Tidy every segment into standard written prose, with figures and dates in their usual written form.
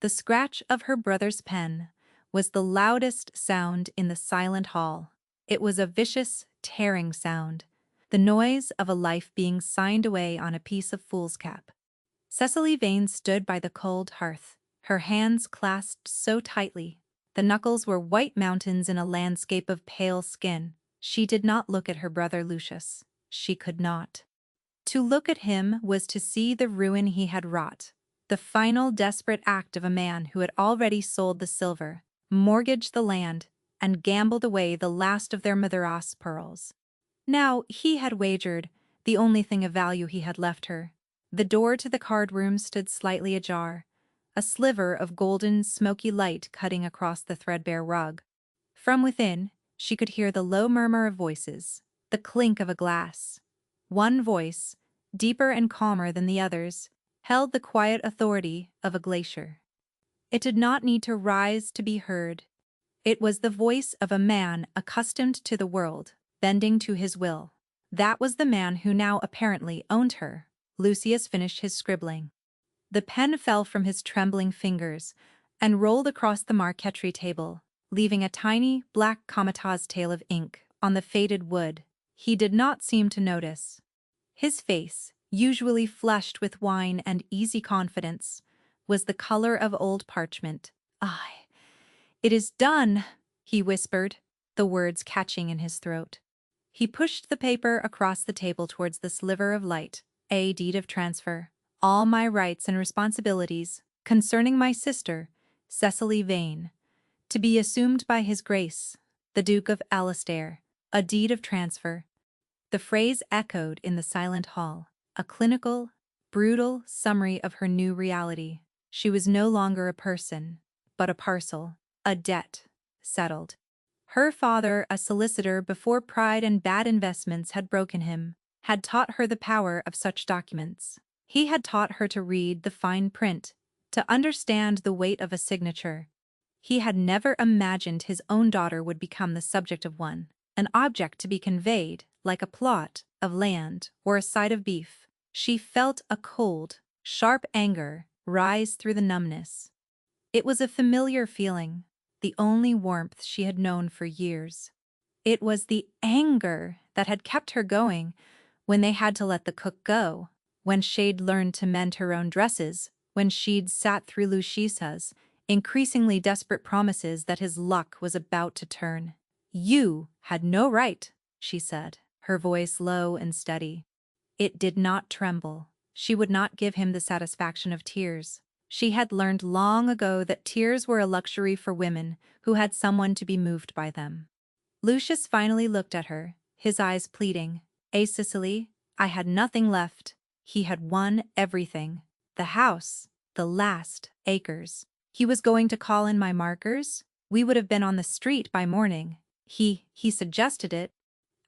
The scratch of her brother's pen was the loudest sound in the silent hall. It was a vicious, tearing sound, the noise of a life being signed away on a piece of foolscap. Cecily Vane stood by the cold hearth, her hands clasped so tightly. The knuckles were white mountains in a landscape of pale skin. She did not look at her brother Lucius. She could not. To look at him was to see the ruin he had wrought, the final desperate act of a man who had already sold the silver, mortgaged the land, and gambled away the last of their Madras pearls. Now he had wagered the only thing of value he had left her. The door to the card room stood slightly ajar, a sliver of golden, smoky light cutting across the threadbare rug. From within, she could hear the low murmur of voices, the clink of a glass. One voice, deeper and calmer than the others, held the quiet authority of a glacier. It did not need to rise to be heard. It was the voice of a man accustomed to the world, bending to his will. That was the man who now apparently owned her. Lucius finished his scribbling. The pen fell from his trembling fingers and rolled across the marquetry table, leaving a tiny, black comatose tail of ink on the faded wood. He did not seem to notice. His face, usually flushed with wine and easy confidence, was the color of old parchment. "Aye, it is done," he whispered, the words catching in his throat. He pushed the paper across the table towards the sliver of light. "A deed of transfer. All my rights and responsibilities concerning my sister, Cecily Vane, to be assumed by His Grace, the Duke of Alastair. A deed of transfer." The phrase echoed in the silent hall, a clinical, brutal summary of her new reality. She was no longer a person, but a parcel, a debt, settled. Her father, a solicitor before pride and bad investments had broken him, had taught her the power of such documents. He had taught her to read the fine print, to understand the weight of a signature. He had never imagined his own daughter would become the subject of one, an object to be conveyed, like a plot of land or a side of beef. She felt a cold, sharp anger rise through the numbness. It was a familiar feeling, the only warmth she had known for years. It was the anger that had kept her going when they had to let the cook go, when she'd learned to mend her own dresses, when she'd sat through Lucia's increasingly desperate promises that his luck was about to turn. "You had no right," she said, her voice low and steady. It did not tremble. She would not give him the satisfaction of tears. She had learned long ago that tears were a luxury for women who had someone to be moved by them. Lucius finally looked at her, his eyes pleading. Cecily, I had nothing left. He had won everything. The house, the last acres. He was going to call in my markers. We would have been on the street by morning. He suggested it.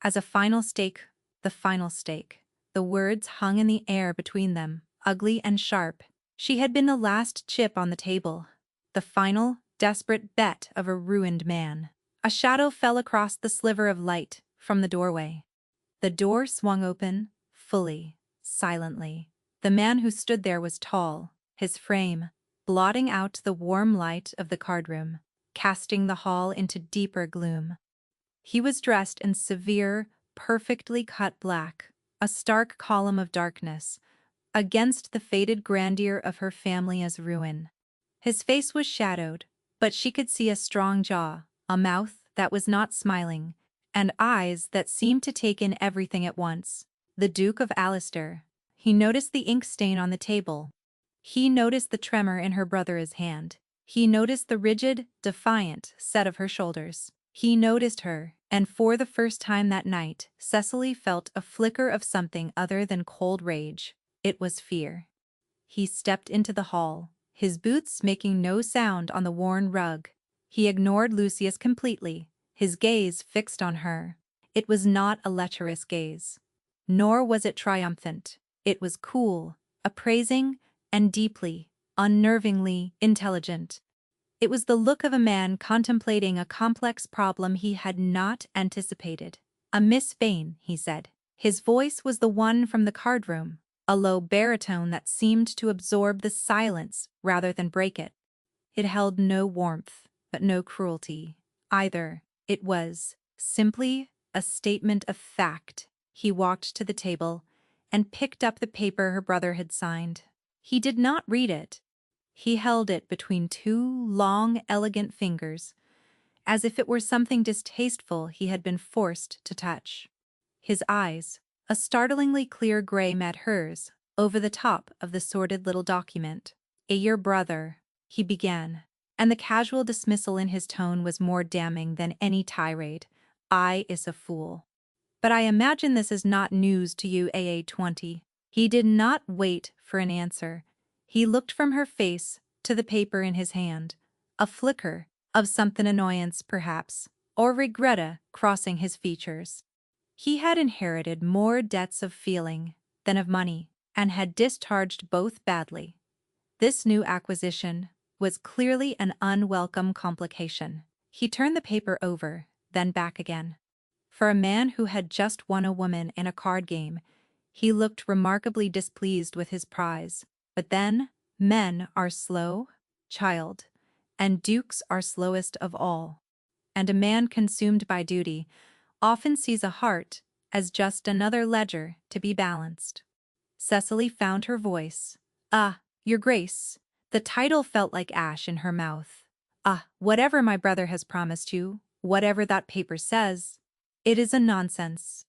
As a final stake, the final stake. The words hung in the air between them, ugly and sharp. She had been the last chip on the table, the final, desperate bet of a ruined man. A shadow fell across the sliver of light from the doorway. The door swung open, fully, silently. The man who stood there was tall, his frame blotting out the warm light of the card room, casting the hall into deeper gloom. He was dressed in severe, perfectly cut black, a stark column of darkness, against the faded grandeur of her family as ruin. His face was shadowed, but she could see a strong jaw, a mouth that was not smiling, and eyes that seemed to take in everything at once. The Duke of Alastair. He noticed the ink stain on the table. He noticed the tremor in her brother's hand. He noticed the rigid, defiant set of her shoulders. He noticed her, and for the first time that night, Cecily felt a flicker of something other than cold rage. It was fear. He stepped into the hall, his boots making no sound on the worn rug. He ignored Lucius completely, his gaze fixed on her. It was not a lecherous gaze. Nor was it triumphant. It was cool, appraising, and deeply, unnervingly intelligent. It was the look of a man contemplating a complex problem he had not anticipated. "A Miss Vane," he said. His voice was the one from the card room, a low baritone that seemed to absorb the silence rather than break it. It held no warmth, but no cruelty either. It was simply a statement of fact. He walked to the table and picked up the paper her brother had signed. He did not read it. He held it between two long, elegant fingers, as if it were something distasteful he had been forced to touch. His eyes, a startlingly clear gray, met hers over the top of the sordid little document. Your brother, he began, and the casual dismissal in his tone was more damning than any tirade. I is a fool. But I imagine this is not news to you, AA20. He did not wait for an answer. He looked from her face to the paper in his hand, a flicker of something annoyance, perhaps, or regretta crossing his features. He had inherited more debts of feeling than of money, and had discharged both badly. This new acquisition was clearly an unwelcome complication. He turned the paper over, then back again. For a man who had just won a woman in a card game, he looked remarkably displeased with his prize. But then, men are slow, child, and dukes are slowest of all. And a man consumed by duty often sees a heart as just another ledger to be balanced. Cecily found her voice. Your Grace. The title felt like ash in her mouth. Whatever my brother has promised you, whatever that paper says, it is a nonsense.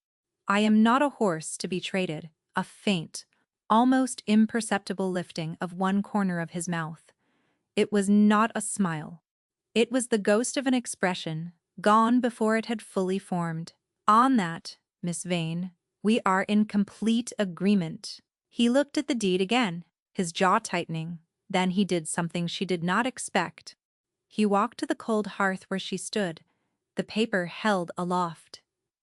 I am not a horse to be traded. A faint, almost imperceptible lifting of one corner of his mouth. It was not a smile. It was the ghost of an expression, gone before it had fully formed. On that, Miss Vane, we are in complete agreement. He looked at the deed again, his jaw tightening. Then he did something she did not expect. He walked to the cold hearth where she stood, the paper held aloft.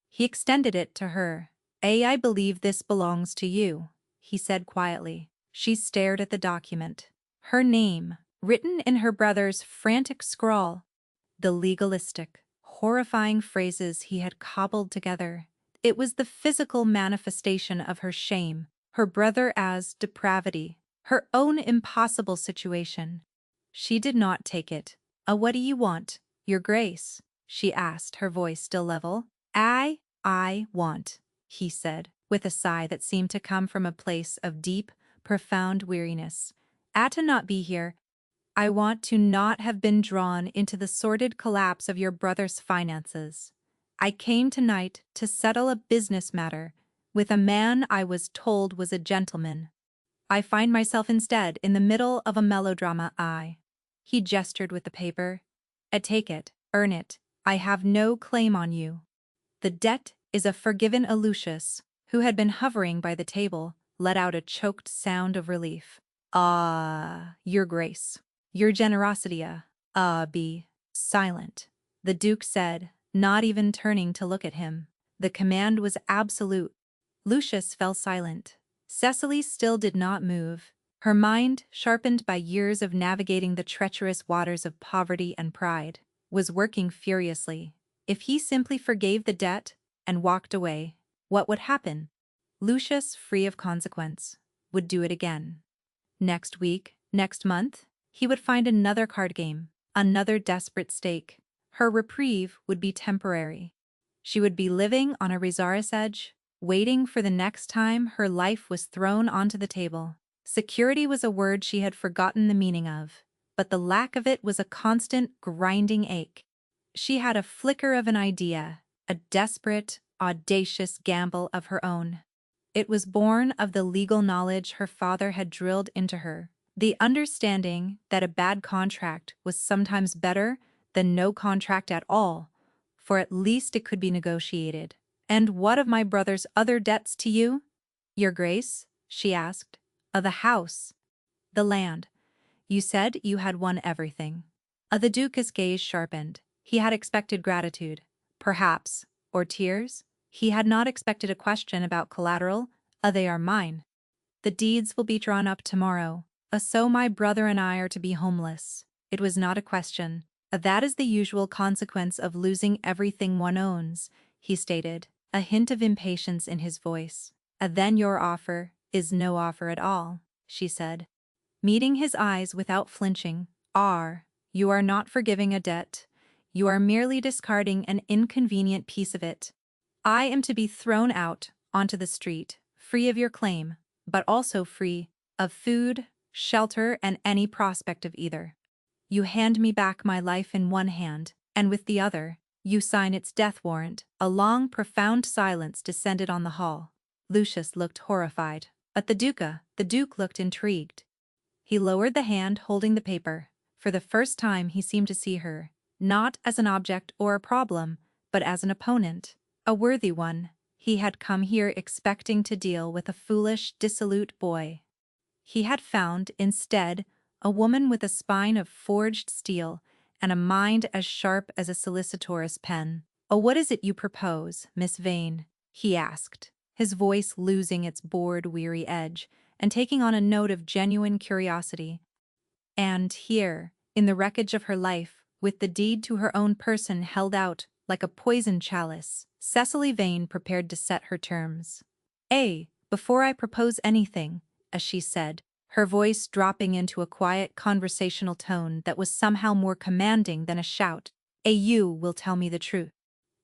He extended it to her. I believe this belongs to you, he said quietly. She stared at the document. Her name, written in her brother's frantic scrawl. The legalistic, horrifying phrases he had cobbled together. It was the physical manifestation of her shame, her brother as depravity, her own impossible situation. She did not take it. What do you want, Your Grace? She asked, her voice still level. I want, he said, with a sigh that seemed to come from a place of deep, profound weariness. To not be here. I want to not have been drawn into the sordid collapse of your brother's finances. I came tonight to settle a business matter with a man I was told was a gentleman. I find myself instead in the middle of a melodrama. He gestured with the paper. Take it, earn it. I have no claim on you. The debt is a forgiven. Lucius, who had been hovering by the table, let out a choked sound of relief. Your Grace. Your generosity. Be silent, the Duke said, not even turning to look at him. The command was absolute. Lucius fell silent. Cecily still did not move. Her mind, sharpened by years of navigating the treacherous waters of poverty and pride, was working furiously. If he simply forgave the debt and walked away, what would happen? Lucius, free of consequence, would do it again. Next week, next month, he would find another card game, another desperate stake. Her reprieve would be temporary. She would be living on a razor's edge, waiting for the next time her life was thrown onto the table. Security was a word she had forgotten the meaning of, but the lack of it was a constant, grinding ache. She had a flicker of an idea, a desperate, audacious gamble of her own. It was born of the legal knowledge her father had drilled into her, the understanding that a bad contract was sometimes better than no contract at all, for at least it could be negotiated. And what of my brother's other debts to you, Your Grace? She asked. The house. The land. You said you had won everything. The Duke's gaze sharpened. He had expected gratitude, perhaps, or tears. He had not expected a question about collateral. They are mine. The deeds will be drawn up tomorrow. So my brother and I are to be homeless. It was not a question. That is the usual consequence of losing everything one owns, he stated, a hint of impatience in his voice. Then your offer is no offer at all, she said. Meeting his eyes without flinching, You are not forgiving a debt. You are merely discarding an inconvenient piece of it. I am to be thrown out onto the street, free of your claim, but also free of food, shelter, and any prospect of either. You hand me back my life in one hand, and with the other, you sign its death warrant. A long, profound silence descended on the hall. Lucius looked horrified, but the Duke looked intrigued. He lowered the hand holding the paper. For the first time he seemed to see her, not as an object or a problem, but as an opponent, a worthy one. He had come here expecting to deal with a foolish, dissolute boy. He had found, instead, a woman with a spine of forged steel and a mind as sharp as a solicitor's pen. "Oh, what is it you propose, Miss Vane?" he asked, his voice losing its bored, weary edge and taking on a note of genuine curiosity. And here, in the wreckage of her life, with the deed to her own person held out like a poisoned chalice, Cecily Vane prepared to set her terms. Before I propose anything," as she said, her voice dropping into a quiet conversational tone that was somehow more commanding than a shout, "You will tell me the truth.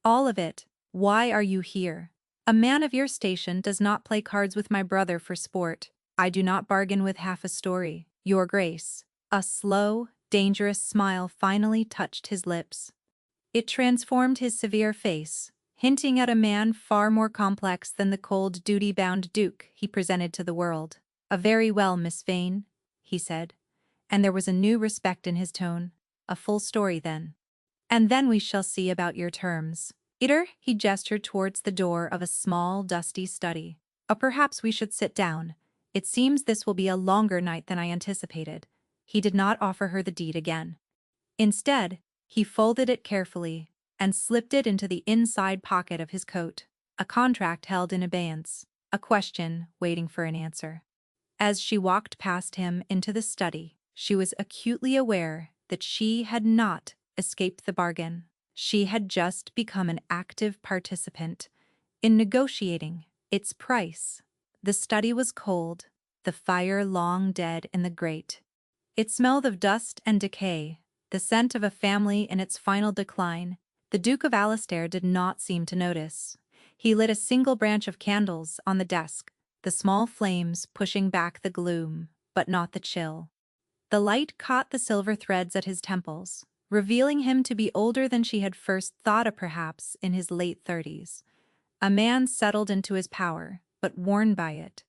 All of it. Why are you here? A man of your station does not play cards with my brother for sport. I do not bargain with half a story, Your Grace." A slow, dangerous smile finally touched his lips. It transformed his severe face, hinting at a man far more complex than the cold, duty-bound Duke he presented to the world. Very well, Miss Vane," he said, and there was a new respect in his tone. "A full story, then. And then we shall see about your terms." He gestured towards the door of a small, dusty study. Perhaps we should sit down. It seems this will be a longer night than I anticipated." He did not offer her the deed again. Instead, he folded it carefully and slipped it into the inside pocket of his coat. A contract held in abeyance, a question waiting for an answer. As she walked past him into the study, she was acutely aware that she had not escaped the bargain. She had just become an active participant in negotiating its price. The study was cold, the fire long dead in the grate. It smelled of dust and decay, the scent of a family in its final decline. The Duke of Alastair did not seem to notice. He lit a single branch of candles on the desk, the small flames pushing back the gloom, but not the chill. The light caught the silver threads at his temples, revealing him to be older than she had first thought, perhaps in his late 30s. A man settled into his power, but worn by it.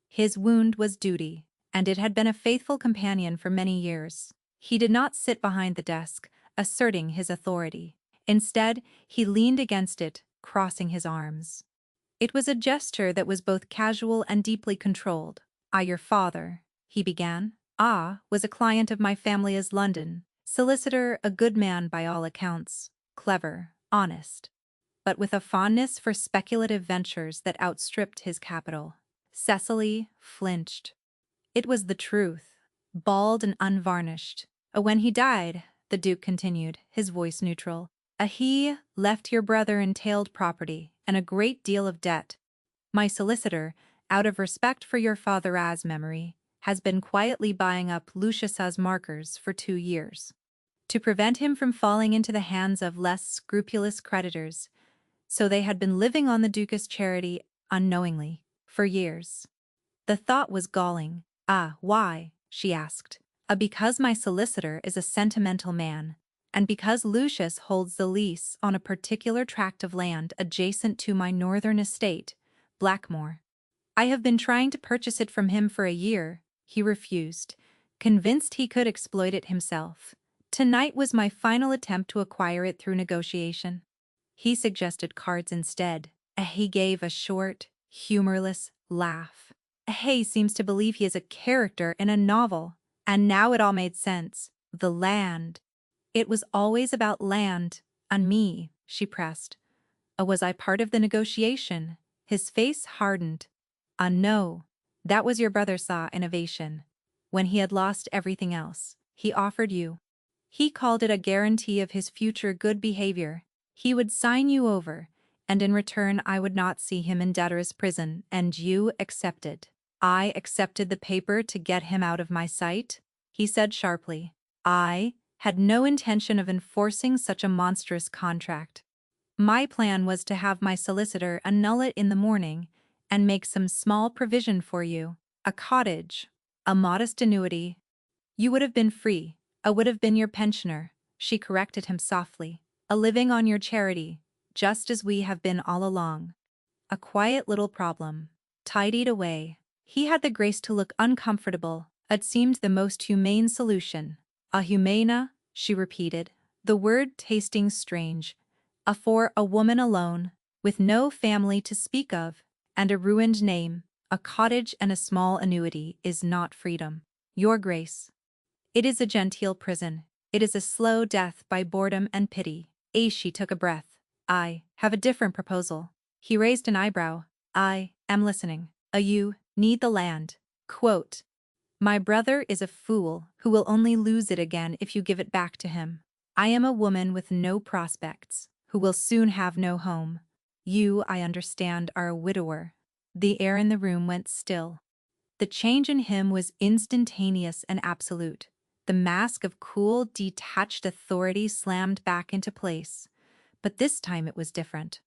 His wound was duty, and it had been a faithful companion for many years. He did not sit behind the desk, asserting his authority. Instead, he leaned against it, crossing his arms. It was a gesture that was both casual and deeply controlled. Your father," he began, "was a client of my family as London, solicitor, a good man by all accounts, clever, honest, but with a fondness for speculative ventures that outstripped his capital." Cecily flinched. It was the truth, bald and unvarnished. "When he died," the Duke continued, his voice neutral, "he left your brother entailed property and a great deal of debt. My solicitor, out of respect for your father's memory, has been quietly buying up Lucius's markers for 2 years, to prevent him from falling into the hands of less scrupulous creditors. So they had been living on the Duke's charity unknowingly for years." The thought was galling. Why?" she asked. Because my solicitor is a sentimental man, and because Lucius holds the lease on a particular tract of land adjacent to my northern estate, Blackmore. I have been trying to purchase it from him for a year," he refused, convinced he could exploit it himself. "Tonight was my final attempt to acquire it through negotiation." He suggested cards instead. He gave a short, humorless laugh. "He seems to believe he is a character in a novel." And now it all made sense. The land. "It was always about land and me," she pressed. Was I part of the negotiation?" His face hardened. No. That was your brother's innovation. When he had lost everything else, he offered you. He called it a guarantee of his future good behavior. He would sign you over, and in return I would not see him in debtor's prison, and you accepted." "I accepted the paper to get him out of my sight?" he said sharply. had no intention of enforcing such a monstrous contract. My plan was to have my solicitor annul it in the morning and make some small provision for you, a cottage, a modest annuity. You would have been free, I would have been your pensioner, she corrected him softly, a living on your charity, just as we have been all along. A quiet little problem, tidied away. He had the grace to look uncomfortable. It seemed the most humane solution. A humana, she repeated, the word tasting strange. For a woman alone, with no family to speak of, and a ruined name, a cottage and a small annuity is not freedom. Your Grace. It is a genteel prison. It is a slow death by boredom and pity. She took a breath. I have a different proposal. He raised an eyebrow. I am listening. You need the land. Quote, my brother is a fool who will only lose it again if you give it back to him. I am a woman with no prospects, who will soon have no home. You, I understand, are a widower. The air in the room went still. The change in him was instantaneous and absolute. The mask of cool, detached authority slammed back into place. But this time it was different.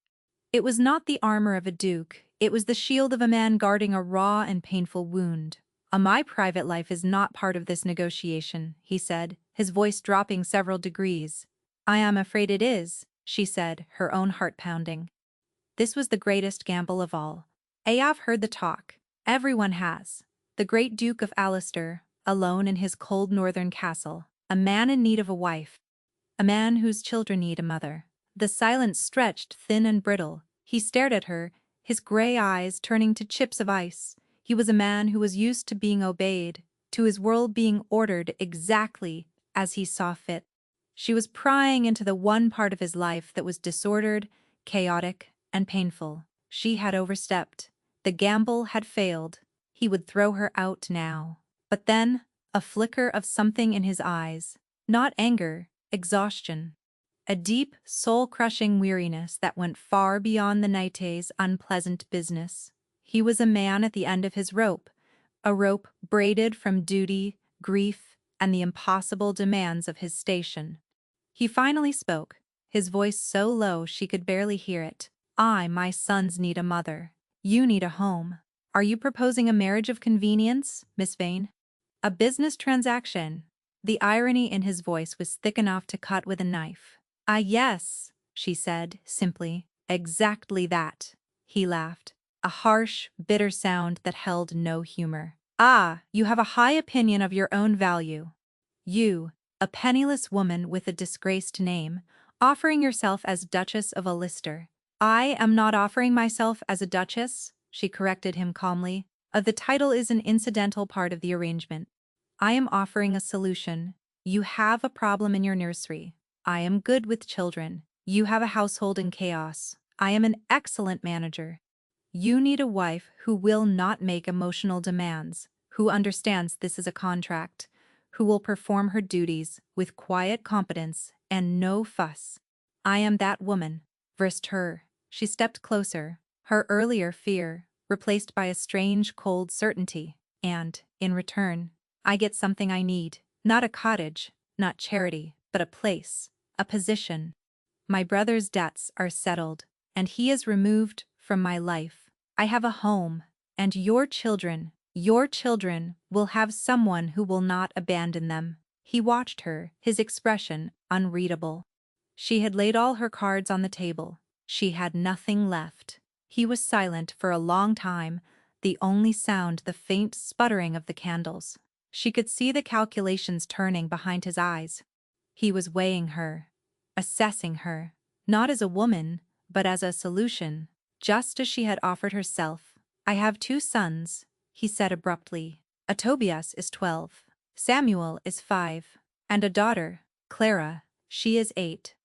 It was not the armor of a duke, it was the shield of a man guarding a raw and painful wound. My private life is not part of this negotiation, he said, his voice dropping several degrees. I am afraid it is, she said, her own heart pounding. This was the greatest gamble of all. Have heard the talk. Everyone has. The great Duke of Alistair, alone in his cold northern castle, a man in need of a wife, a man whose children need a mother. The silence stretched thin and brittle. He stared at her, his gray eyes turning to chips of ice. He was a man who was used to being obeyed, to his world being ordered exactly as he saw fit. She was prying into the one part of his life that was disordered, chaotic, and painful. She had overstepped. The gamble had failed. He would throw her out now. But then, a flicker of something in his eyes. Not anger, exhaustion. A deep, soul-crushing weariness that went far beyond the night's unpleasant business. He was a man at the end of his rope, a rope braided from duty, grief, and the impossible demands of his station. He finally spoke, his voice so low she could barely hear it. My sons need a mother. You need a home. Are you proposing a marriage of convenience, Miss Vane? A business transaction. The irony in his voice was thick enough to cut with a knife. Yes, she said, simply. Exactly that. He laughed. A harsh, bitter sound that held no humor. You have a high opinion of your own value. You, a penniless woman with a disgraced name, offering yourself as Duchess of Alistair. I am not offering myself as a duchess, she corrected him calmly. The title is an incidental part of the arrangement. I am offering a solution. You have a problem in your nursery. I am good with children. You have a household in chaos. I am an excellent manager. You need a wife who will not make emotional demands, who understands this is a contract, who will perform her duties with quiet competence and no fuss. I am that woman. Versed her. She stepped closer, her earlier fear replaced by a strange, cold certainty. And, in return, I get something I need. Not a cottage, not charity, but a place, a position. My brother's debts are settled, and he is removed from my life. I have a home, and your children will have someone who will not abandon them. He watched her, his expression unreadable. She had laid all her cards on the table. She had nothing left. He was silent for a long time, the only sound the faint sputtering of the candles. She could see the calculations turning behind his eyes. He was weighing her, assessing her, not as a woman, but as a solution, just as she had offered herself. I have 2 sons, he said abruptly. Tobias is 12, Samuel is 5, and a daughter, Clara, she is 8.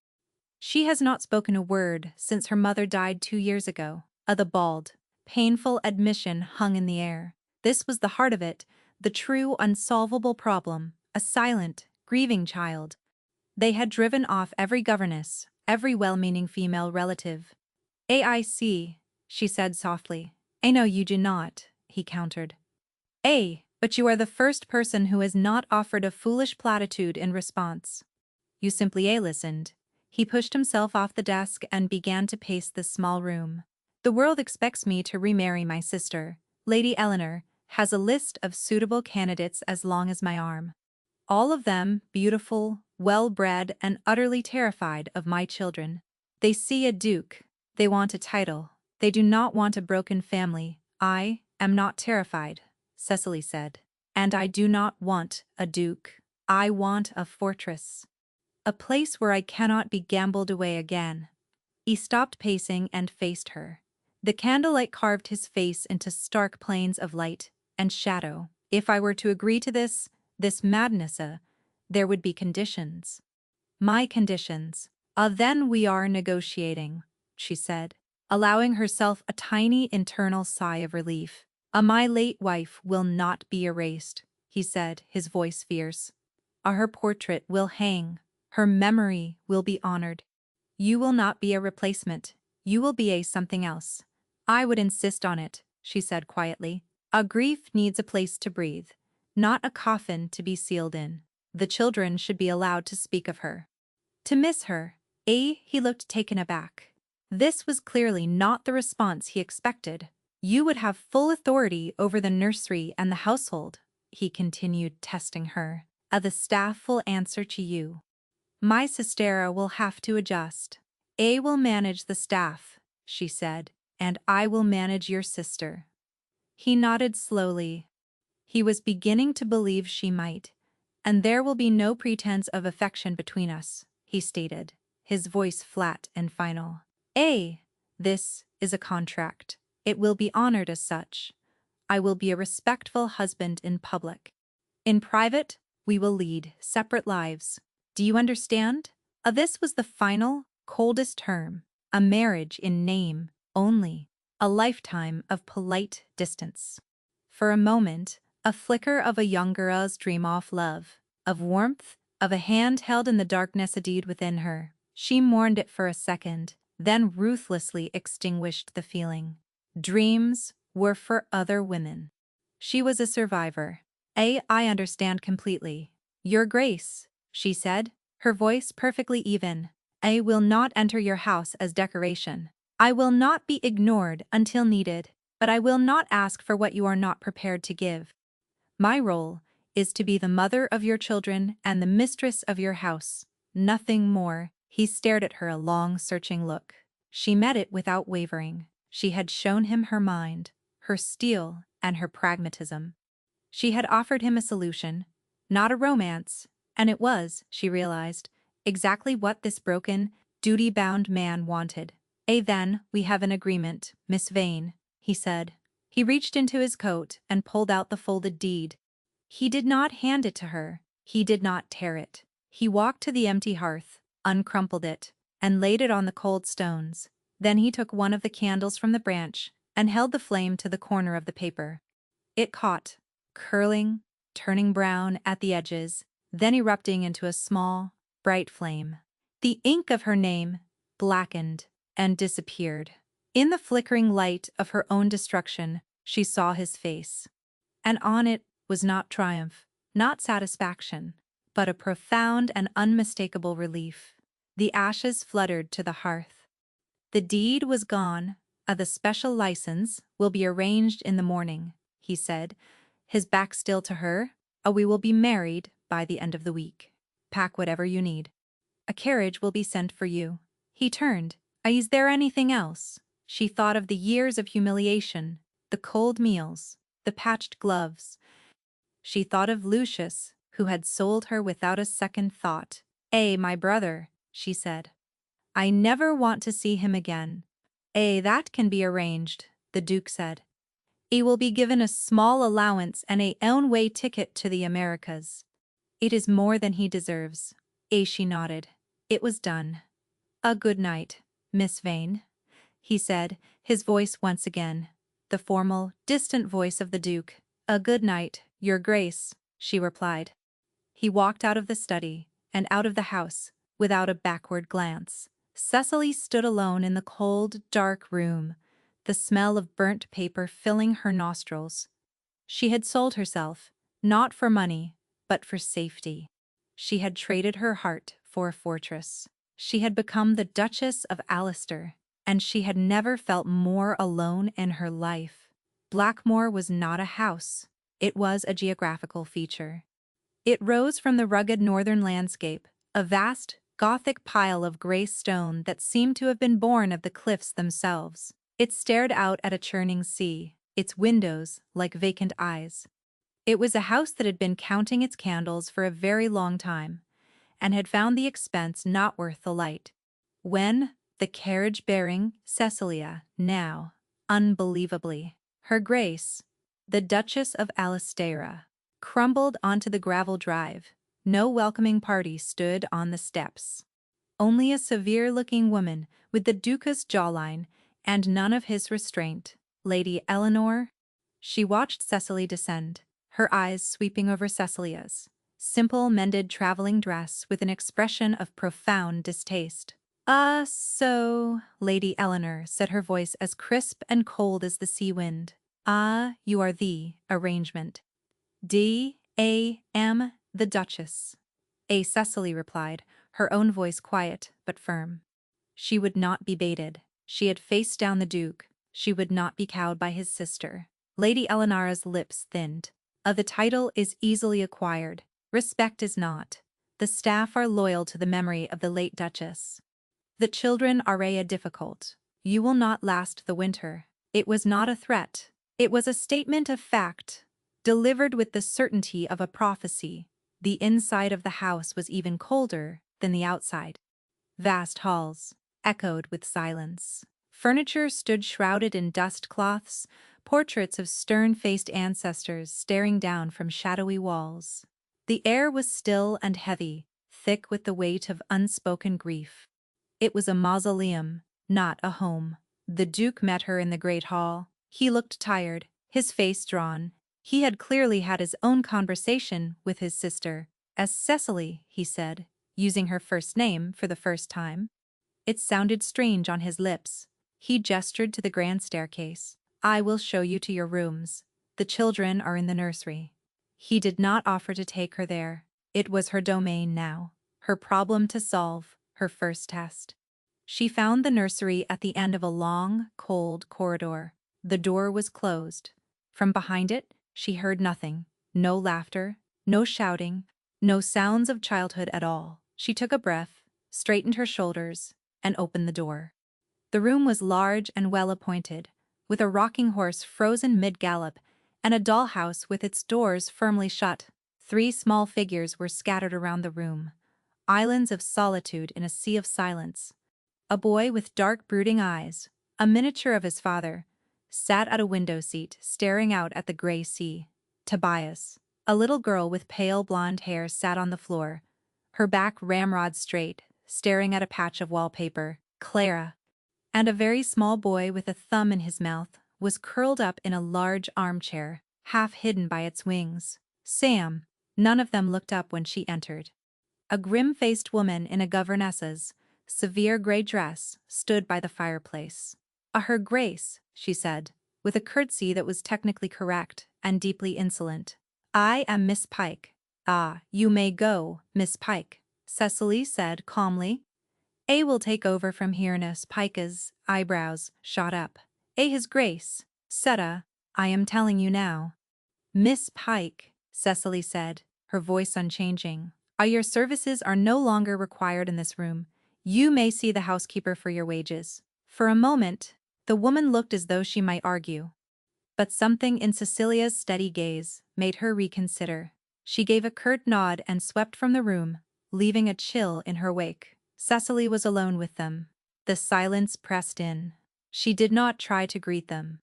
She has not spoken a word since her mother died 2 years ago. The bald, painful admission hung in the air. This was the heart of it, the true unsolvable problem, a silent, grieving child. They had driven off every governess, every well-meaning female relative. I see, she said softly. No, you do not, he countered. But you are the first person who has not offered a foolish platitude in response. You simply listened. He pushed himself off the desk and began to pace the small room. The world expects me to remarry my sister. Lady Eleanor has a list of suitable candidates as long as my arm. All of them beautiful, well-bred, and utterly terrified of my children. They see a duke. They want a title. They do not want a broken family. I am not terrified, Cecily said. And I do not want a duke. I want a fortress. A place where I cannot be gambled away again. He stopped pacing and faced her. The candlelight carved his face into stark planes of light and shadow. If I were to agree to this madness, there would be conditions. My conditions. Then we are negotiating, she said, allowing herself a tiny internal sigh of relief. My late wife will not be erased, he said, his voice fierce. Her portrait will hang. Her memory will be honored. You will not be a replacement. You will be a something else. I would insist on it, she said quietly. A grief needs a place to breathe, not a coffin to be sealed in. The children should be allowed to speak of her. To miss her, he looked taken aback. This was clearly not the response he expected. You would have full authority over the nursery and the household, he continued, testing her. The staff will answer to you. My sister will have to adjust. A will manage the staff, she said, and I will manage your sister. He nodded slowly. He was beginning to believe she might. And there will be no pretense of affection between us, he stated, his voice flat and final. This is a contract. It will be honored as such. I will be a respectful husband in public. In private, we will lead separate lives. Do you understand? This was the final, coldest term. A marriage in name only. A lifetime of polite distance. For a moment, a flicker of a young girl's dream of love, of warmth, of a hand held in the darkness, a deed within her. She mourned it for a second, then ruthlessly extinguished the feeling. Dreams were for other women. She was a survivor. I understand completely. Your Grace, she said, her voice perfectly even. I will not enter your house as decoration. I will not be ignored until needed, but I will not ask for what you are not prepared to give. My role is to be the mother of your children and the mistress of your house. Nothing more. He stared at her a long, searching look. She met it without wavering. She had shown him her mind, her steel, and her pragmatism. She had offered him a solution, not a romance, and it was, she realized, exactly what this broken, duty-bound man wanted. Then we have an agreement, Miss Vane, he said. He reached into his coat and pulled out the folded deed. He did not hand it to her. He did not tear it. He walked to the empty hearth, uncrumpled it, and laid it on the cold stones. Then he took one of the candles from the branch and held the flame to the corner of the paper. It caught, curling, turning brown at the edges, then erupting into a small, bright flame. The ink of her name blackened and disappeared. In the flickering light of her own destruction, she saw his face. And on it was not triumph, not satisfaction, but a profound and unmistakable relief. The ashes fluttered to the hearth. The deed was gone. The special license will be arranged in the morning, he said, his back still to her. We will be married by the end of the week. Pack whatever you need. A carriage will be sent for you. He turned. Is there anything else? She thought of the years of humiliation, the cold meals, the patched gloves. She thought of Lucius, who had sold her without a second thought. My brother, she said. I never want to see him again. That can be arranged, the Duke said. He will be given a small allowance and a one-way ticket to the Americas. It is more than he deserves. She nodded. It was done. A good night, Miss Vane, he said, his voice once again, the formal, distant voice of the Duke. A good night, Your Grace, she replied. He walked out of the study, and out of the house, without a backward glance. Cecily stood alone in the cold, dark room, the smell of burnt paper filling her nostrils. She had sold herself, not for money, but for safety. She had traded her heart for a fortress. She had become the Duchess of Allister, and she had never felt more alone in her life. Blackmore was not a house. It was a geographical feature. It rose from the rugged northern landscape, a vast, Gothic pile of grey stone that seemed to have been born of the cliffs themselves. It stared out at a churning sea, its windows like vacant eyes. It was a house that had been counting its candles for a very long time, and had found the expense not worth the light. When the carriage bearing Cecilia, now, unbelievably, her Grace, the Duchess of Alistera, crumbled onto the gravel drive, no welcoming party stood on the steps. Only a severe-looking woman with the Duca's jawline and none of his restraint, Lady Eleanor. She watched Cecily descend, her eyes sweeping over Cecilia's simple mended traveling dress with an expression of profound distaste. So, Lady Eleanor, said her voice as crisp and cold as the sea wind. You are the arrangement. D.A.M. the Duchess. Cecily replied, her own voice quiet but firm. She would not be baited. She had faced down the Duke. She would not be cowed by his sister. Lady Eleanor's lips thinned. The title is easily acquired. Respect is not. The staff are loyal to the memory of the late Duchess. The children are difficult. You will not last the winter. It was not a threat. It was a statement of fact, delivered with the certainty of a prophecy. The inside of the house was even colder than the outside. Vast halls echoed with silence. Furniture stood shrouded in dust cloths, portraits of stern-faced ancestors staring down from shadowy walls. The air was still and heavy, thick with the weight of unspoken grief. It was a mausoleum, not a home. The Duke met her in the great hall. He looked tired, his face drawn. He had clearly had his own conversation with his sister. As Cecily, he said, using her first name for the first time. It sounded strange on his lips. He gestured to the grand staircase. I will show you to your rooms. The children are in the nursery. He did not offer to take her there. It was her domain now, her problem to solve, her first test. She found the nursery at the end of a long, cold corridor. The door was closed. From behind it, she heard nothing. No laughter, no shouting, no sounds of childhood at all. She took a breath, straightened her shoulders, and opened the door. The room was large and well-appointed, with a rocking horse frozen mid-gallop and a dollhouse with its doors firmly shut. 3 small figures were scattered around the room, islands of solitude in a sea of silence. A boy with dark brooding eyes, a miniature of his father, sat at a window seat staring out at the gray sea. Tobias, a little girl with pale blonde hair, sat on the floor, her back ramrod straight, staring at a patch of wallpaper. Clara, and a very small boy with a thumb in his mouth, was curled up in a large armchair, half hidden by its wings. Sam. None of them looked up when she entered. A grim-faced woman in a governess's severe gray dress stood by the fireplace. Her Grace, she said, with a curtsy that was technically correct and deeply insolent. I am Miss Pike. You may go, Miss Pike, Cecily said calmly. Will take over from here. Miss Pike's eyebrows shot up. His Grace, Seta, I am telling you now. Miss Pike, Cecily said, her voice unchanging. Your services are no longer required in this room. You may see the housekeeper for your wages. For a moment, the woman looked as though she might argue. But something in Cecilia's steady gaze made her reconsider. She gave a curt nod and swept from the room, leaving a chill in her wake. Cecily was alone with them. The silence pressed in. She did not try to greet them.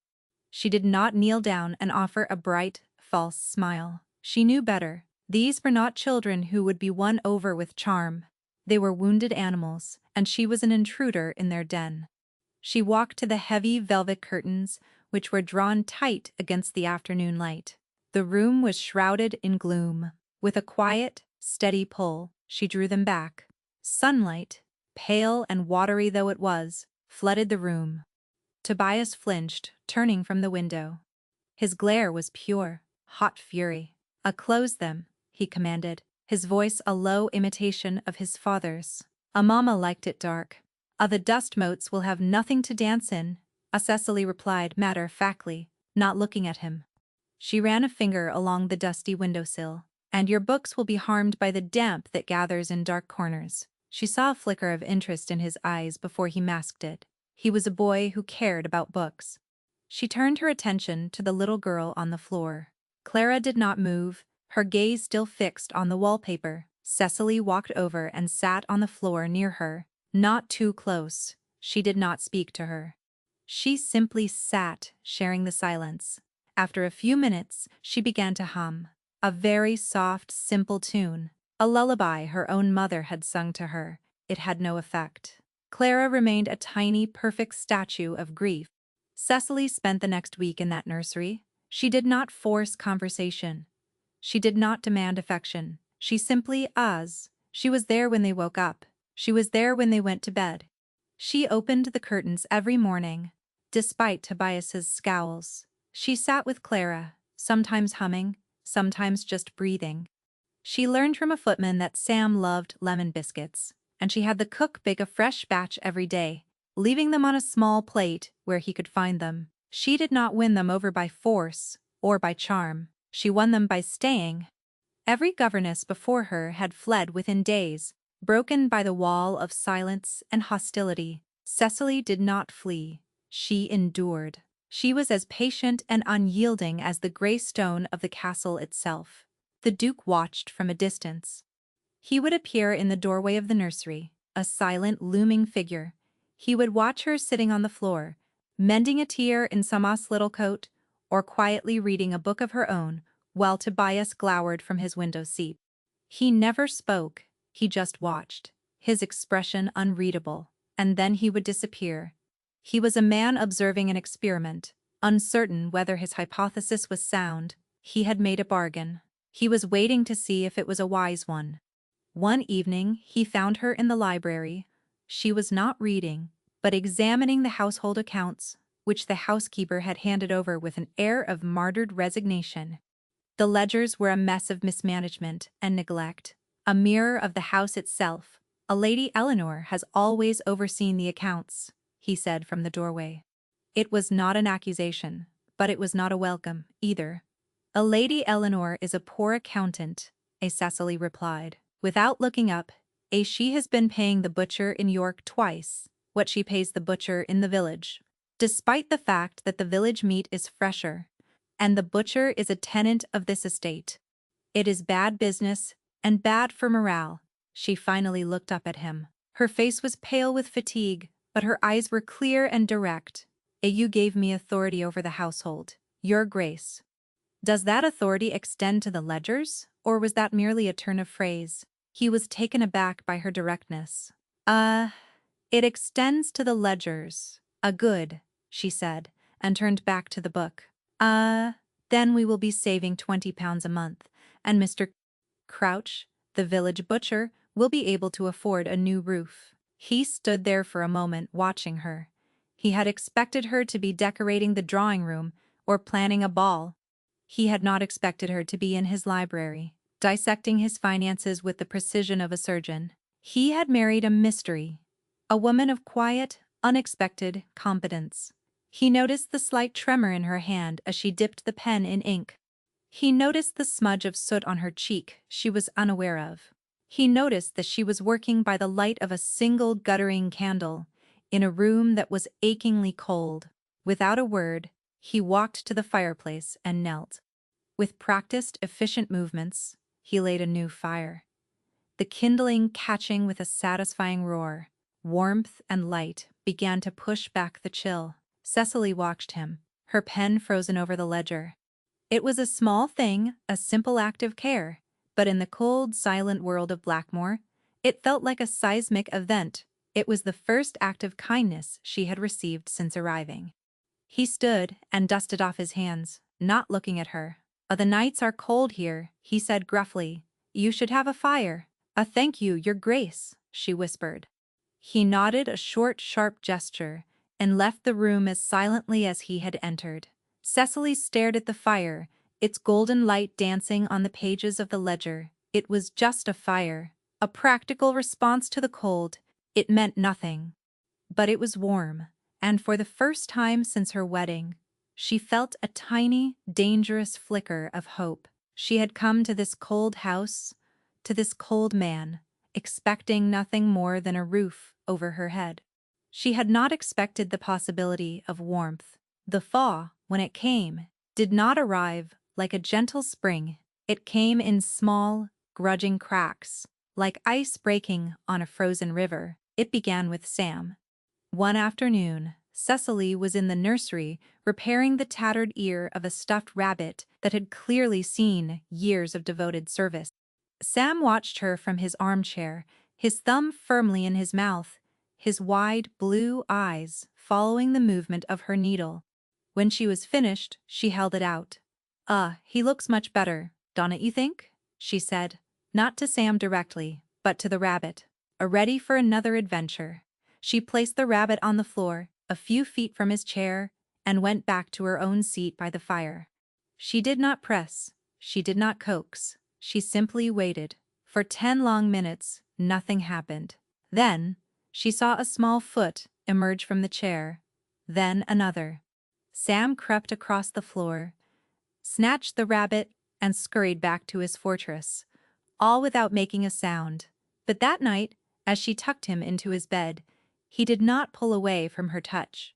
She did not kneel down and offer a bright, false smile. She knew better. These were not children who would be won over with charm. They were wounded animals, and she was an intruder in their den. She walked to the heavy velvet curtains, which were drawn tight against the afternoon light. The room was shrouded in gloom. With a quiet, steady pull, she drew them back. Sunlight, pale and watery though it was, flooded the room. Tobias flinched, turning from the window. His glare was pure, hot fury. Close them, he commanded, his voice a low imitation of his father's. Mama liked it dark. The dust motes will have nothing to dance in, Cecily replied matter-of-factly, not looking at him. She ran a finger along the dusty windowsill. And your books will be harmed by the damp that gathers in dark corners. She saw a flicker of interest in his eyes before he masked it. He was a boy who cared about books. She turned her attention to the little girl on the floor. Clara did not move, her gaze still fixed on the wallpaper. Cecily walked over and sat on the floor near her, not too close. She did not speak to her. She simply sat, sharing the silence. After a few minutes, she began to hum. A very soft, simple tune. A lullaby her own mother had sung to her. It had no effect. Clara remained a tiny, perfect statue of grief. Cecily spent the next week in that nursery. She did not force conversation. She did not demand affection. She simply was. She was there when they woke up. She was there when they went to bed. She opened the curtains every morning, despite Tobias's scowls. She sat with Clara, sometimes humming, sometimes just breathing. She learned from a footman that Sam loved lemon biscuits, and she had the cook bake a fresh batch every day, leaving them on a small plate where he could find them. She did not win them over by force or by charm. She won them by staying. Every governess before her had fled within days, broken by the wall of silence and hostility. Cecily did not flee. She endured. She was as patient and unyielding as the gray stone of the castle itself. The Duke watched from a distance. He would appear in the doorway of the nursery, a silent, looming figure. He would watch her sitting on the floor, mending a tear in Sama's little coat, or quietly reading a book of her own, while Tobias glowered from his window seat. He never spoke, he just watched, his expression unreadable, and then he would disappear. He was a man observing an experiment, uncertain whether his hypothesis was sound. He had made a bargain. He was waiting to see if it was a wise one. One evening, he found her in the library. She was not reading, but examining the household accounts, which the housekeeper had handed over with an air of martyred resignation. The ledgers were a mess of mismanagement and neglect, a mirror of the house itself. A Lady Eleanor has always overseen the accounts, he said from the doorway. It was not an accusation, but it was not a welcome, either. A Lady Eleanor is a poor accountant, Cecily replied. Without looking up, she has been paying the butcher in York twice what she pays the butcher in the village, despite the fact that the village meat is fresher, and the butcher is a tenant of this estate. It is bad business, and bad for morale. She finally looked up at him. Her face was pale with fatigue, but her eyes were clear and direct. You gave me authority over the household, Your Grace. Does that authority extend to the ledgers, or was that merely a turn of phrase? He was taken aback by her directness. It extends to the ledgers. Good, she said, and turned back to the book. Then we will be saving £20 a month, and Mr. Crouch, the village butcher, will be able to afford a new roof. He stood there for a moment watching her. He had expected her to be decorating the drawing room or planning a ball. He had not expected her to be in his library, dissecting his finances with the precision of a surgeon. He had married a mystery, a woman of quiet, unexpected competence. He noticed the slight tremor in her hand as she dipped the pen in ink. He noticed the smudge of soot on her cheek she was unaware of. He noticed that she was working by the light of a single guttering candle, in a room that was achingly cold. Without a word, he walked to the fireplace and knelt. With practiced, efficient movements, he laid a new fire. The kindling catching with a satisfying roar, warmth and light began to push back the chill. Cecily watched him, her pen frozen over the ledger. It was a small thing, a simple act of care, but in the cold, silent world of Blackmore, it felt like a seismic event. It was the first act of kindness she had received since arriving. He stood and dusted off his hands, not looking at her. The nights are cold here, he said gruffly. You should have a fire. Thank you, Your Grace, she whispered. He nodded a short, sharp gesture and left the room as silently as he had entered. Cecily stared at the fire, its golden light dancing on the pages of the ledger. It was just a fire, a practical response to the cold. It meant nothing. But it was warm, and for the first time since her wedding, she felt a tiny, dangerous flicker of hope. She had come to this cold house, to this cold man, expecting nothing more than a roof over her head. She had not expected the possibility of warmth. The thaw, when it came, did not arrive like a gentle spring. It came in small, grudging cracks, like ice breaking on a frozen river. It began with Sam. One afternoon, Cecily was in the nursery repairing the tattered ear of a stuffed rabbit that had clearly seen years of devoted service. Sam watched her from his armchair, his thumb firmly in his mouth, his wide blue eyes following the movement of her needle. When she was finished, she held it out. He looks much better, don't you think?" she said, not to Sam directly, but to the rabbit. Ready for another adventure. She placed the rabbit on the floor, a few feet from his chair, and went back to her own seat by the fire. She did not press, she did not coax, she simply waited. For 10 long minutes, nothing happened. Then, she saw a small foot emerge from the chair. Then another. Sam crept across the floor, snatched the rabbit, and scurried back to his fortress, all without making a sound. But that night, as she tucked him into his bed, he did not pull away from her touch.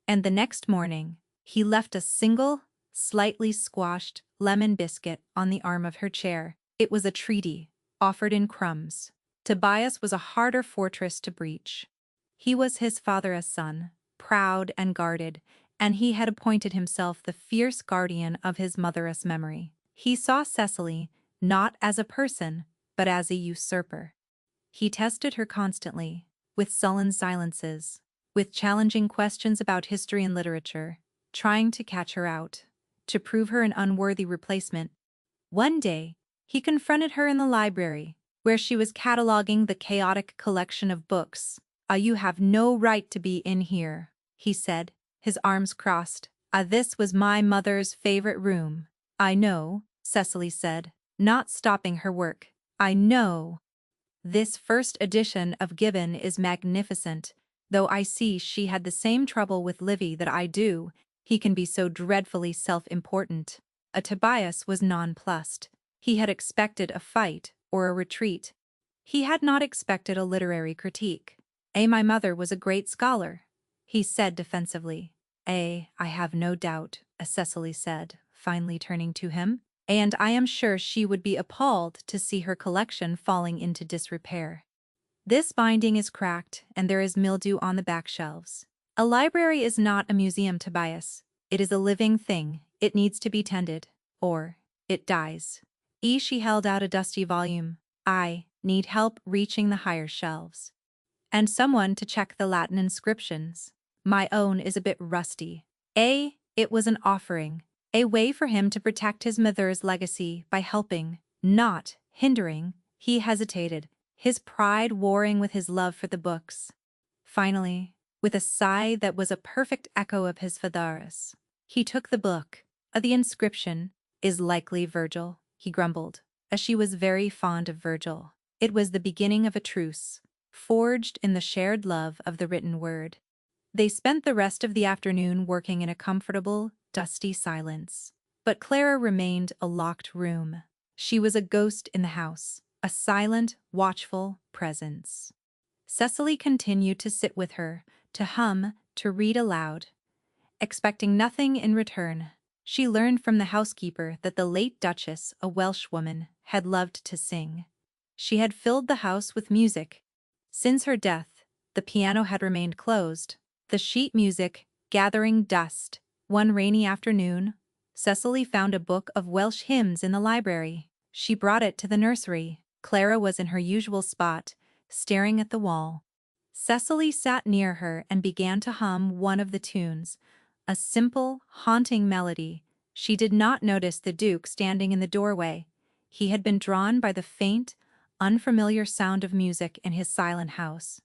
And the next morning, he left a single, slightly squashed lemon biscuit on the arm of her chair. It was a treaty, offered in crumbs. Tobias was a harder fortress to breach. He was his father's son, proud and guarded, and he had appointed himself the fierce guardian of his mother's memory. He saw Cecily not as a person, but as a usurper. He tested her constantly, with sullen silences, with challenging questions about history and literature, trying to catch her out, to prove her an unworthy replacement. One day, he confronted her in the library, where she was cataloging the chaotic collection of books. You have no right to be in here," he said, his arms crossed. This was my mother's favorite room." "I know," Cecily said, not stopping her work. "I know. This first edition of Gibbon is magnificent, though I see she had the same trouble with Livy that I do. He can be so dreadfully self-important." Tobias was nonplussed. He had expected a fight or a retreat. He had not expected a literary critique. My mother was a great scholar," he said defensively. I have no doubt," Cecily said, finally turning to him. "And I am sure she would be appalled to see her collection falling into disrepair. This binding is cracked and there is mildew on the back shelves. A library is not a museum, Tobias. It is a living thing. It needs to be tended, or it dies." She held out a dusty volume. "I need help reaching the higher shelves. And someone to check the Latin inscriptions. My own is a bit rusty." It was an offering, a way for him to protect his mother's legacy by helping, not hindering. He hesitated, his pride warring with his love for the books. Finally, with a sigh that was a perfect echo of his father's, he took the book. The inscription is likely Virgil," he grumbled, as she was very fond of Virgil. It was the beginning of a truce, forged in the shared love of the written word. They spent the rest of the afternoon working in a comfortable, dusty silence. But Clara remained a locked room. She was a ghost in the house, a silent, watchful presence. Cecily continued to sit with her, to hum, to read aloud, expecting nothing in return. She learned from the housekeeper that the late Duchess, a Welshwoman, had loved to sing. She had filled the house with music. Since her death, the piano had remained closed, the sheet music gathering dust. One rainy afternoon, Cecily found a book of Welsh hymns in the library. She brought it to the nursery. Clara was in her usual spot, staring at the wall. Cecily sat near her and began to hum one of the tunes, a simple, haunting melody. She did not notice the Duke standing in the doorway. He had been drawn by the faint, unfamiliar sound of music in his silent house.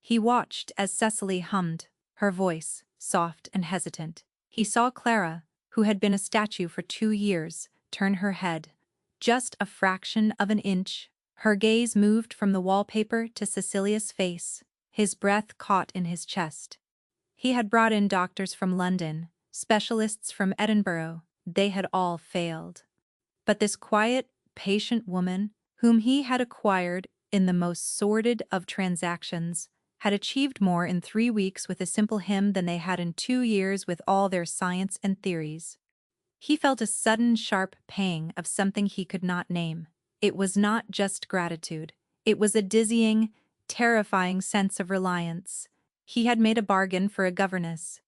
He watched as Cecily hummed, her voice soft and hesitant. He saw Clara, who had been a statue for 2 years, turn her head, Just a fraction of an inch. Her gaze moved from the wallpaper to Cecilia's face. His breath caught in his chest. He had brought in doctors from London, specialists from Edinburgh. They had all failed. But this quiet, patient woman, whom he had acquired in the most sordid of transactions, had achieved more in 3 weeks with a simple hymn than they had in 2 years with all their science and theories. He felt a sudden sharp pang of something he could not name. It was not just gratitude. It was a dizzying, terrifying sense of reliance. He had made a bargain for a governess.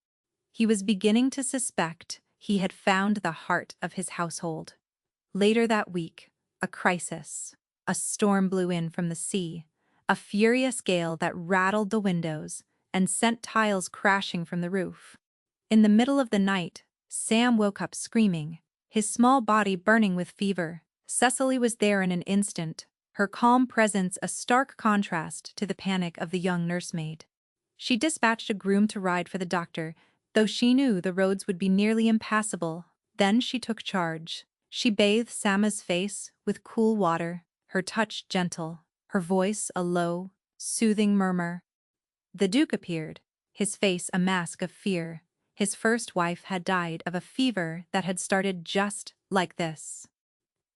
He was beginning to suspect he had found the heart of his household. Later that week, a crisis. A storm blew in from the sea, a furious gale that rattled the windows and sent tiles crashing from the roof. In the middle of the night, Sam woke up screaming, his small body burning with fever. Cecily was there in an instant, her calm presence a stark contrast to the panic of the young nursemaid. She dispatched a groom to ride for the doctor, though she knew the roads would be nearly impassable. Then she took charge. She bathed Sam's face with cool water, her touch gentle, her voice a low, soothing murmur. The Duke appeared, his face a mask of fear. His first wife had died of a fever that had started just like this.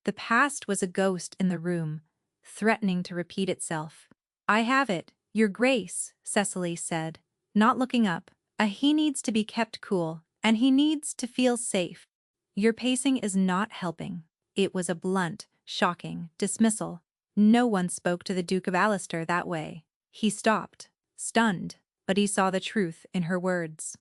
The past was a ghost in the room, threatening to repeat itself. "I have it, Your Grace," Cecily said, not looking up. He needs to be kept cool, and he needs to feel safe. Your pacing is not helping." It was a blunt, shocking dismissal. No one spoke to the Duke of Allister that way. He stopped, stunned, but he saw the truth in her words.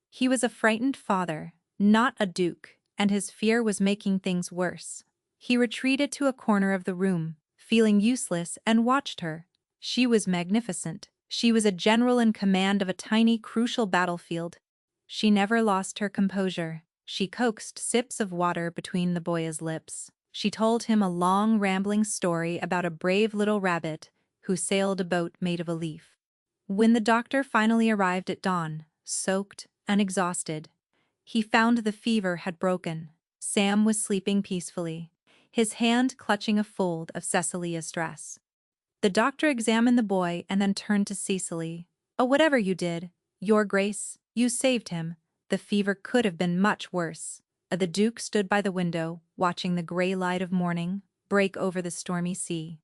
He was a frightened father, not a duke, and his fear was making things worse. He retreated to a corner of the room, feeling useless, and watched her. She was magnificent. She was a general in command of a tiny, crucial battlefield. She never lost her composure. She coaxed sips of water between the boy's lips. She told him a long, rambling story about a brave little rabbit who sailed a boat made of a leaf. When the doctor finally arrived at dawn, soaked and exhausted, he found the fever had broken. Sam was sleeping peacefully, his hand clutching a fold of Cecilia's dress. The doctor examined the boy and then turned to Cecily. "Oh, whatever you did, Your Grace, you saved him. The fever could have been much worse." The Duke stood by the window, watching the gray light of morning break over the stormy sea.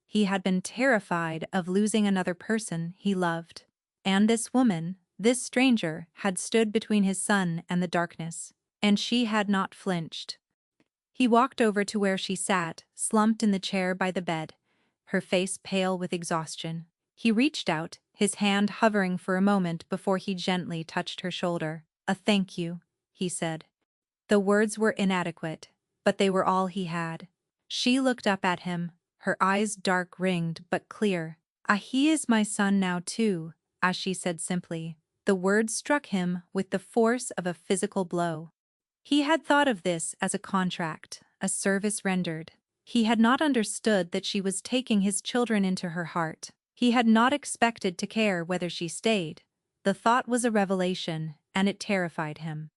He had been terrified of losing another person he loved. And this woman, this stranger, had stood between his son and the darkness, and she had not flinched. He walked over to where she sat, slumped in the chair by the bed, her face pale with exhaustion. He reached out, his hand hovering for a moment before he gently touched her shoulder. "A thank you," he said. The words were inadequate, but they were all he had. She looked up at him, her eyes dark-ringed but clear. He is my son now too," as she said simply. The words struck him with the force of a physical blow. He had thought of this as a contract, a service rendered. He had not understood that she was taking his children into her heart. He had not expected to care whether she stayed. The thought was a revelation, and it terrified him.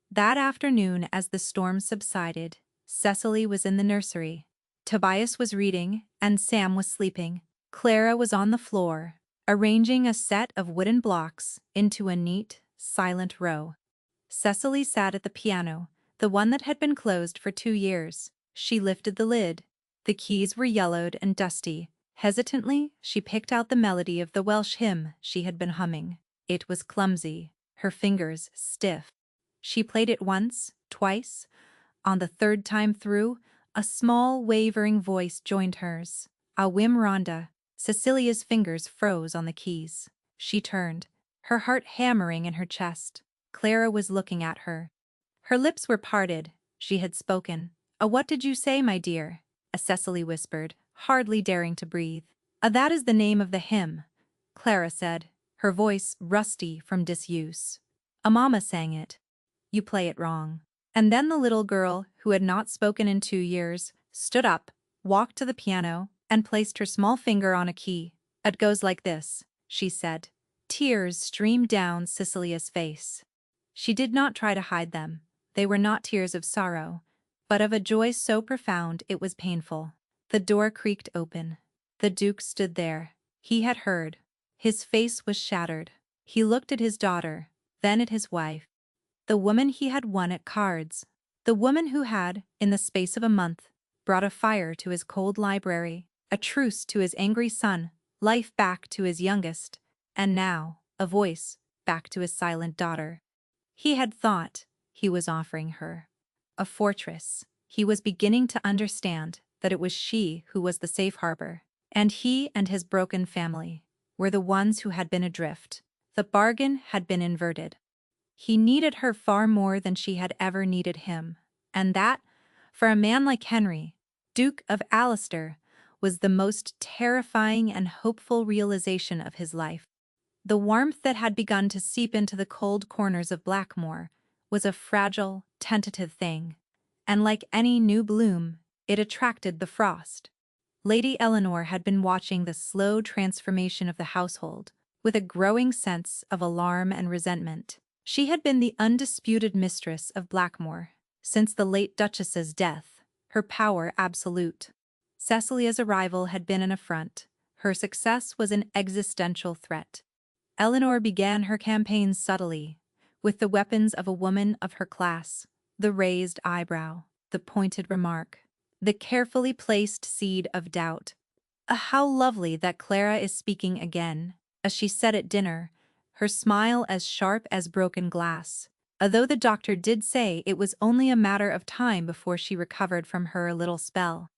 That afternoon, as the storm subsided, Cecily was in the nursery. Tobias was reading, and Sam was sleeping. Clara was on the floor, arranging a set of wooden blocks into a neat, silent row. Cecily sat at the piano, the one that had been closed for 2 years. She lifted the lid. The keys were yellowed and dusty. Hesitantly, she picked out the melody of the Welsh hymn she had been humming. It was clumsy, her fingers stiff. She played it once, twice. On the third time through, a small, wavering voice joined hers. A whim ronda. Cecilia's fingers froze on the keys. She turned, her heart hammering in her chest. Clara was looking at her. Her lips were parted. She had spoken. What did you say, my dear?" Cecily whispered, hardly daring to breathe. That is the name of the hymn," Clara said, her voice rusty from disuse. Mama sang it." "You play it wrong." And then the little girl, who had not spoken in 2 years, stood up, walked to the piano, and placed her small finger on a key. "It goes like this," she said. Tears streamed down Cecilia's face. She did not try to hide them. They were not tears of sorrow. but of a joy so profound it was painful. The door creaked open. The Duke stood there. He had heard. His face was shattered. He looked at his daughter, then at his wife. The woman he had won at cards. The woman who had, in the space of a month, brought a fire to his cold library, a truce to his angry son, life back to his youngest, and now, a voice back to his silent daughter. He had thought he was offering her a fortress. He was beginning to understand that it was she who was the safe harbor, and he and his broken family were the ones who had been adrift. The bargain had been inverted. He needed her far more than she had ever needed him, and that, for a man like Henry, Duke of Allister, was the most terrifying and hopeful realization of his life. The warmth that had begun to seep into the cold corners of Blackmoor was a fragile, tentative thing, and like any new bloom, it attracted the frost. Lady Eleanor had been watching the slow transformation of the household with a growing sense of alarm and resentment. She had been the undisputed mistress of Blackmoor since the late Duchess's death, her power absolute. Cecilia's arrival had been an affront. Her success was an existential threat. Eleanor began her campaign subtly, with the weapons of a woman of her class: the raised eyebrow, the pointed remark, the carefully placed seed of doubt. How lovely that Clara is speaking again," as she said at dinner, her smile as sharp as broken glass, although the doctor did say it was only a matter of time before she recovered from her little spell.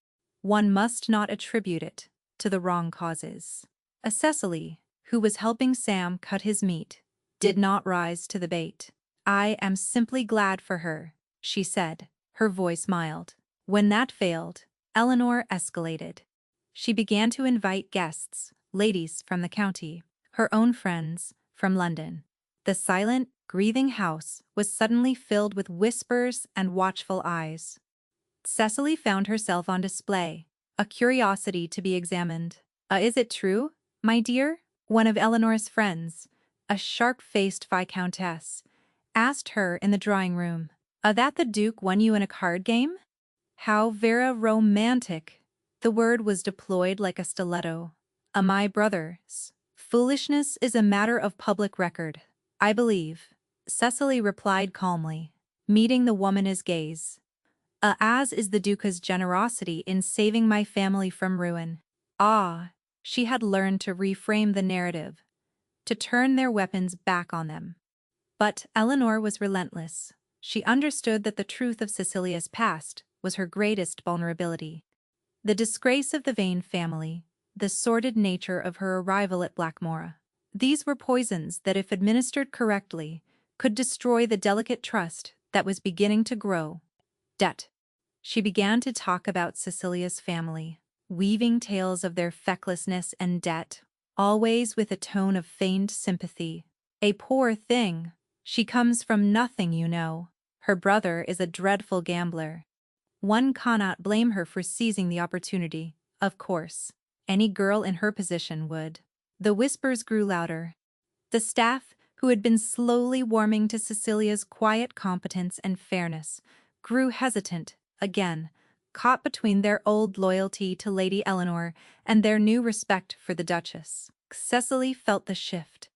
One must not attribute it to the wrong causes. Cecily, who was helping Sam cut his meat, did not rise to the bait. "I am simply glad for her," she said, her voice mild. When that failed, Eleanor escalated. She began to invite guests, ladies from the county, her own friends from London. The silent, grieving house was suddenly filled with whispers and watchful eyes. Cecily found herself on display, a curiosity to be examined. Is it true, my dear?" One of Eleanor's friends, a sharp-faced viscountess, asked her in the drawing-room. That the Duke won you in a card game?" "How very romantic!" The word was deployed like a stiletto. My brother's foolishness is a matter of public record, I believe," Cecily replied calmly, meeting the woman's gaze. As is the Duca's generosity in saving my family from ruin." She had learned to reframe the narrative, to turn their weapons back on them. But Eleanor was relentless. She understood that the truth of Cecilia's past was her greatest vulnerability. The disgrace of the Vane family, the sordid nature of her arrival at Blackmoor. These were poisons that, if administered correctly, could destroy the delicate trust that was beginning to grow. Debt. She began to talk about Cecilia's family, weaving tales of their fecklessness and debt, always with a tone of feigned sympathy. "A poor thing. She comes from nothing, you know. Her brother is a dreadful gambler. One cannot blame her for seizing the opportunity, of course. Any girl in her position would." The whispers grew louder. The staff, who had been slowly warming to Cecilia's quiet competence and fairness, grew hesitant again, caught between their old loyalty to Lady Eleanor and their new respect for the Duchess. Cecily felt the shift.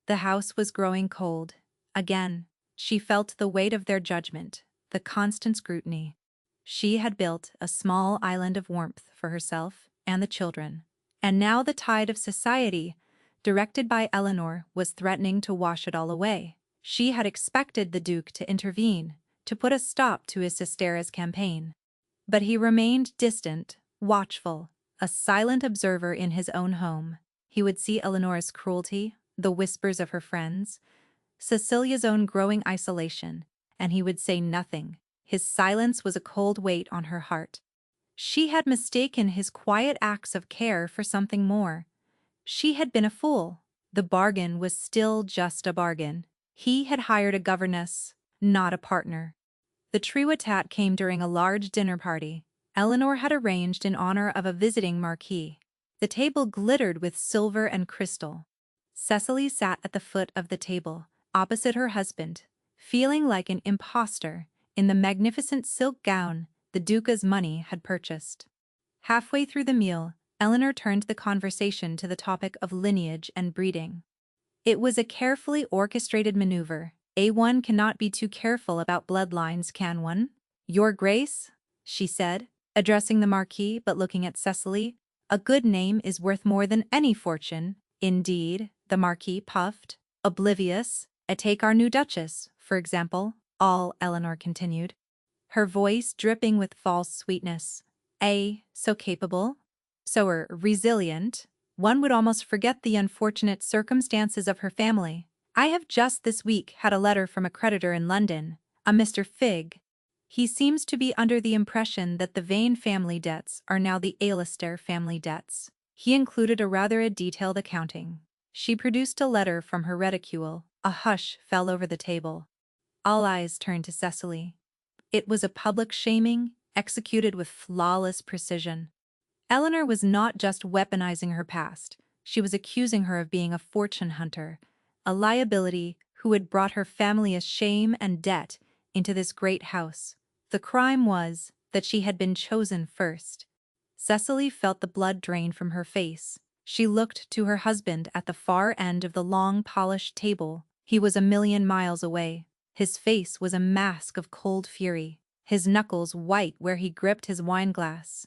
The house was growing cold. Again, she felt the weight of their judgment, the constant scrutiny. She had built a small island of warmth for herself and the children, and now the tide of society, directed by Eleanor, was threatening to wash it all away. She had expected the Duke to intervene, to put a stop to his sister's campaign. But he remained distant, watchful, a silent observer in his own home. He would see Eleanor's cruelty, the whispers of her friends, Cecilia's own growing isolation, and he would say nothing. His silence was a cold weight on her heart. She had mistaken his quiet acts of care for something more. She had been a fool. The bargain was still just a bargain. He had hired a governess, not a partner. The triotat came during a large dinner party Eleanor had arranged in honor of a visiting marquis. The table glittered with silver and crystal. Cecily sat at the foot of the table, opposite her husband, feeling like an impostor in the magnificent silk gown the duca's money had purchased. Halfway through the meal, Eleanor turned the conversation to the topic of lineage and breeding. It was a carefully orchestrated maneuver. One cannot be too careful about bloodlines, can one? Your Grace, she said, addressing the Marquis but looking at Cecily, a good name is worth more than any fortune. Indeed, the Marquis puffed, oblivious. Take our new Duchess, for example, all Eleanor continued, her voice dripping with false sweetness. So capable, so resilient, one would almost forget the unfortunate circumstances of her family. I have just this week had a letter from a creditor in London, a Mr. Figg. He seems to be under the impression that the Vane family debts are now the Alistair family debts. He included a detailed accounting. She produced a letter from her reticule. A hush fell over the table. All eyes turned to Cecily. It was a public shaming, executed with flawless precision. Eleanor was not just weaponizing her past, she was accusing her of being a fortune hunter, a liability who had brought her family a shame and debt into this great house. The crime was that she had been chosen first. Cecily felt the blood drain from her face. She looked to her husband at the far end of the long, polished table. He was a million miles away. His face was a mask of cold fury, his knuckles white where he gripped his wineglass.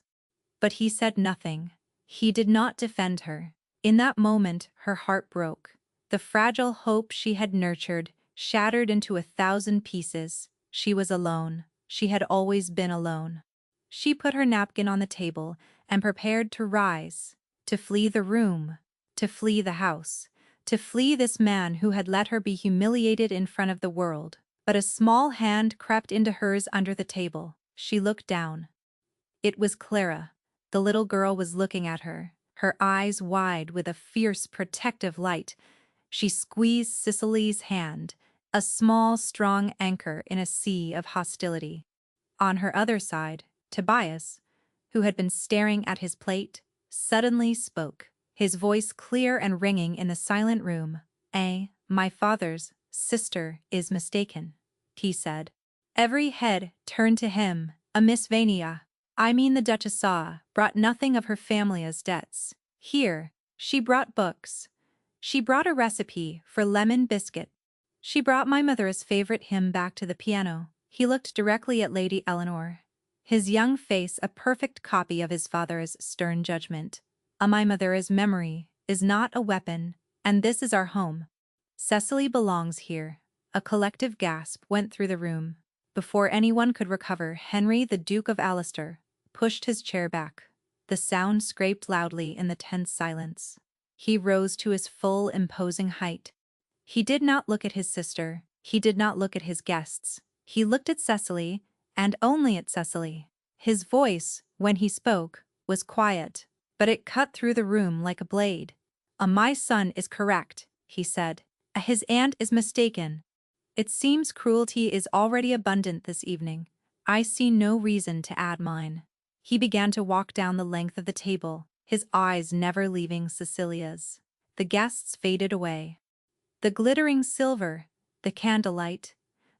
But he said nothing. He did not defend her. In that moment, her heart broke. The fragile hope she had nurtured shattered into 1,000 pieces. She was alone. She had always been alone. She put her napkin on the table and prepared to rise, to flee the room, to flee the house, to flee this man who had let her be humiliated in front of the world. But a small hand crept into hers under the table. She looked down. It was Clara. The little girl was looking at her, her eyes wide with a fierce protective light. She squeezed Cecily's hand, a small, strong anchor in a sea of hostility. On her other side, Tobias, who had been staring at his plate, suddenly spoke, his voice clear and ringing in the silent room. My father's sister is mistaken, he said. Every head turned to him. A Miss Vania, I mean the Duchess saw, brought nothing of her family as debts. Here, she brought books. She brought a recipe for lemon biscuit. She brought my mother's favorite hymn back to the piano. He looked directly at Lady Eleanor, his young face a perfect copy of his father's stern judgment. My mother's memory is not a weapon, and this is our home. Cecily belongs here. A collective gasp went through the room. Before anyone could recover, Henry, the Duke of Alistair, pushed his chair back. The sound scraped loudly in the tense silence. He rose to his full, imposing height. He did not look at his sister. He did not look at his guests. He looked at Cecily, and only at Cecily. His voice, when he spoke, was quiet, but it cut through the room like a blade. My son is correct, he said. His aunt is mistaken. It seems cruelty is already abundant this evening. I see no reason to add mine. He began to walk down the length of the table, his eyes never leaving Cecilia's. The guests faded away. The glittering silver, the candlelight,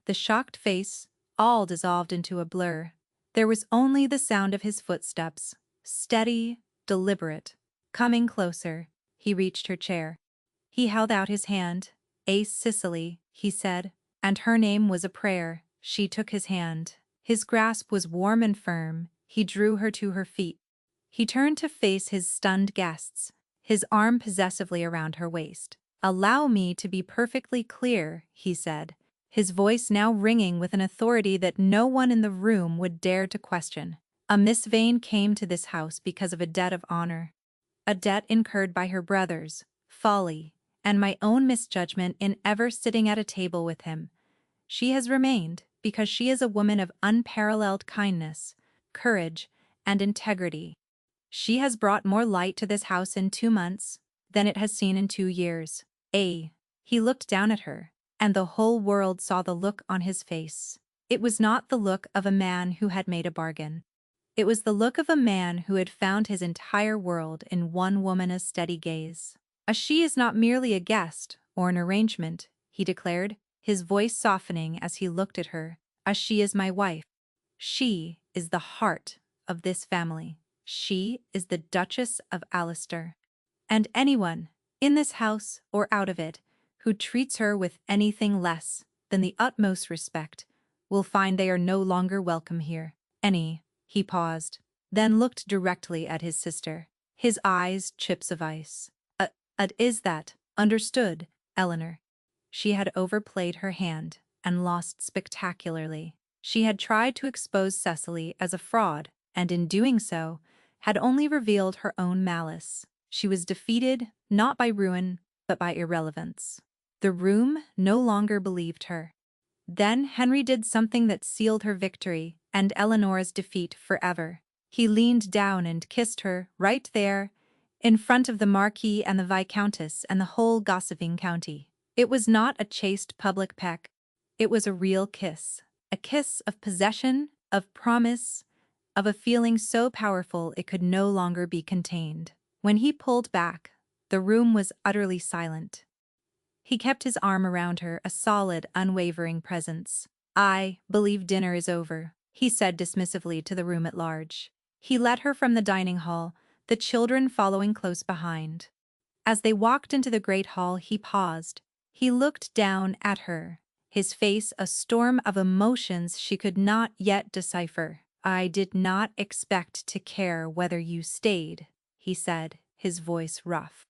the shocked face, all dissolved into a blur. There was only the sound of his footsteps, steady, deliberate. Coming closer, he reached her chair. He held out his hand. Cecily, he said, and her name was a prayer. She took his hand. His grasp was warm and firm. He drew her to her feet. He turned to face his stunned guests, his arm possessively around her waist. Allow me to be perfectly clear, he said, his voice now ringing with an authority that no one in the room would dare to question. Miss Vane came to this house because of a debt of honor. A debt incurred by her brothers, folly, and my own misjudgment in ever sitting at a table with him. She has remained because she is a woman of unparalleled kindness, courage, and integrity. She has brought more light to this house in 2 months than it has seen in 2 years. He looked down at her, and the whole world saw the look on his face. It was not the look of a man who had made a bargain. It was the look of a man who had found his entire world in one woman's steady gaze. She is not merely a guest or an arrangement, he declared, his voice softening as he looked at her. She is my wife. She is the heart of this family. She is the Duchess of Allister. And anyone, in this house or out of it, who treats her with anything less than the utmost respect, will find they are no longer welcome here. He paused, then looked directly at his sister, his eyes chips of ice. Is that, understood, Eleanor?" She had overplayed her hand and lost spectacularly. She had tried to expose Cecily as a fraud, and in doing so, had only revealed her own malice. She was defeated not by ruin, but by irrelevance. The room no longer believed her. Then Henry did something that sealed her victory and Eleanor's defeat forever. He leaned down and kissed her right there, in front of the Marquis and the Viscountess and the whole gossiping county. It was not a chaste public peck. It was a real kiss. A kiss of possession, of promise, of a feeling so powerful it could no longer be contained. When he pulled back, the room was utterly silent. He kept his arm around her, a solid, unwavering presence. "I believe dinner is over," he said dismissively to the room at large. He led her from the dining hall, the children following close behind. As they walked into the great hall, he paused. He looked down at her, his face a storm of emotions she could not yet decipher. "I did not expect to care whether you stayed," he said, his voice rough.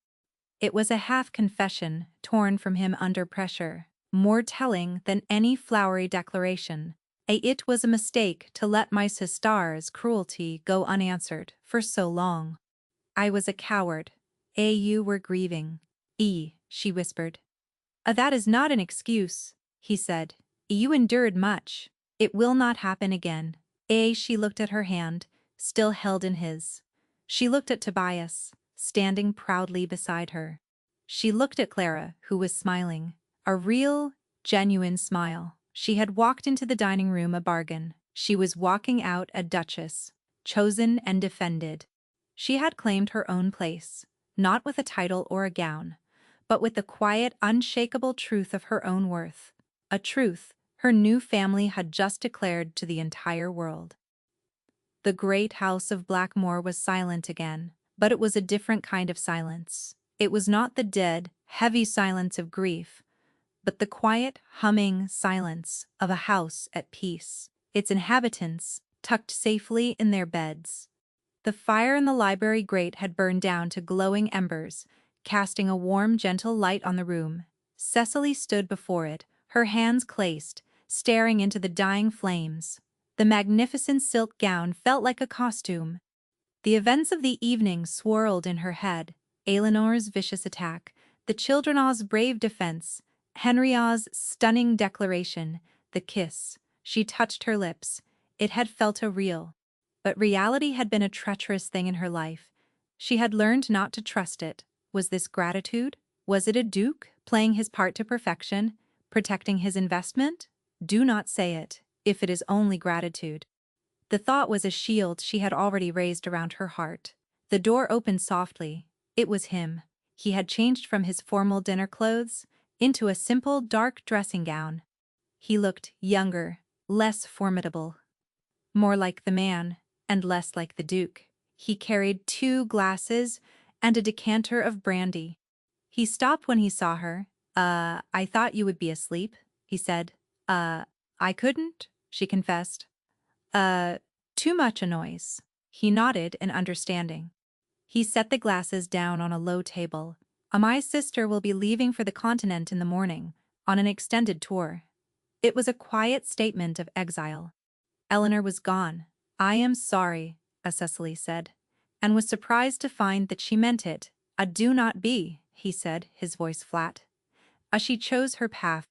It was a half-confession, torn from him under pressure, more telling than any flowery declaration. It was a mistake to let my sister's cruelty go unanswered for so long. I was a coward. You were grieving. She whispered. That is not an excuse," he said. "You endured much. It will not happen again." She looked at her hand, still held in his. She looked at Tobias, standing proudly beside her. She looked at Clara, who was smiling. A real, genuine smile. She had walked into the dining room a bargain. She was walking out a duchess, chosen and defended. She had claimed her own place, not with a title or a gown, but with the quiet, unshakable truth of her own worth. A truth her new family had just declared to the entire world. The great house of Blackmore was silent again, but it was a different kind of silence. It was not the dead, heavy silence of grief, but the quiet, humming silence of a house at peace, its inhabitants tucked safely in their beds. The fire in the library grate had burned down to glowing embers, casting a warm, gentle light on the room. Cecily stood before it, her hands clasped, staring into the dying flames. The magnificent silk gown felt like a costume. The events of the evening swirled in her head. Eleanor's vicious attack, the children's brave defense, Henry's stunning declaration, the kiss. She touched her lips. It had felt real. But reality had been a treacherous thing in her life. She had learned not to trust it. Was this gratitude? Was it a duke, playing his part to perfection, protecting his investment? Do not say it, if it is only gratitude. The thought was a shield she had already raised around her heart. The door opened softly. It was him. He had changed from his formal dinner clothes into a simple, dark dressing gown. He looked younger, less formidable, more like the man, and less like the duke. He carried 2 glasses and a decanter of brandy. He stopped when he saw her. I thought you would be asleep," he said. I couldn't," she confessed. Too much a noise." He nodded in understanding. He set the glasses down on a low table. My sister will be leaving for the continent in the morning, on an extended tour." It was a quiet statement of exile. Eleanor was gone. "I am sorry," Cecily said, and was surprised to find that she meant it. "Do not be," he said, his voice flat. She chose her path.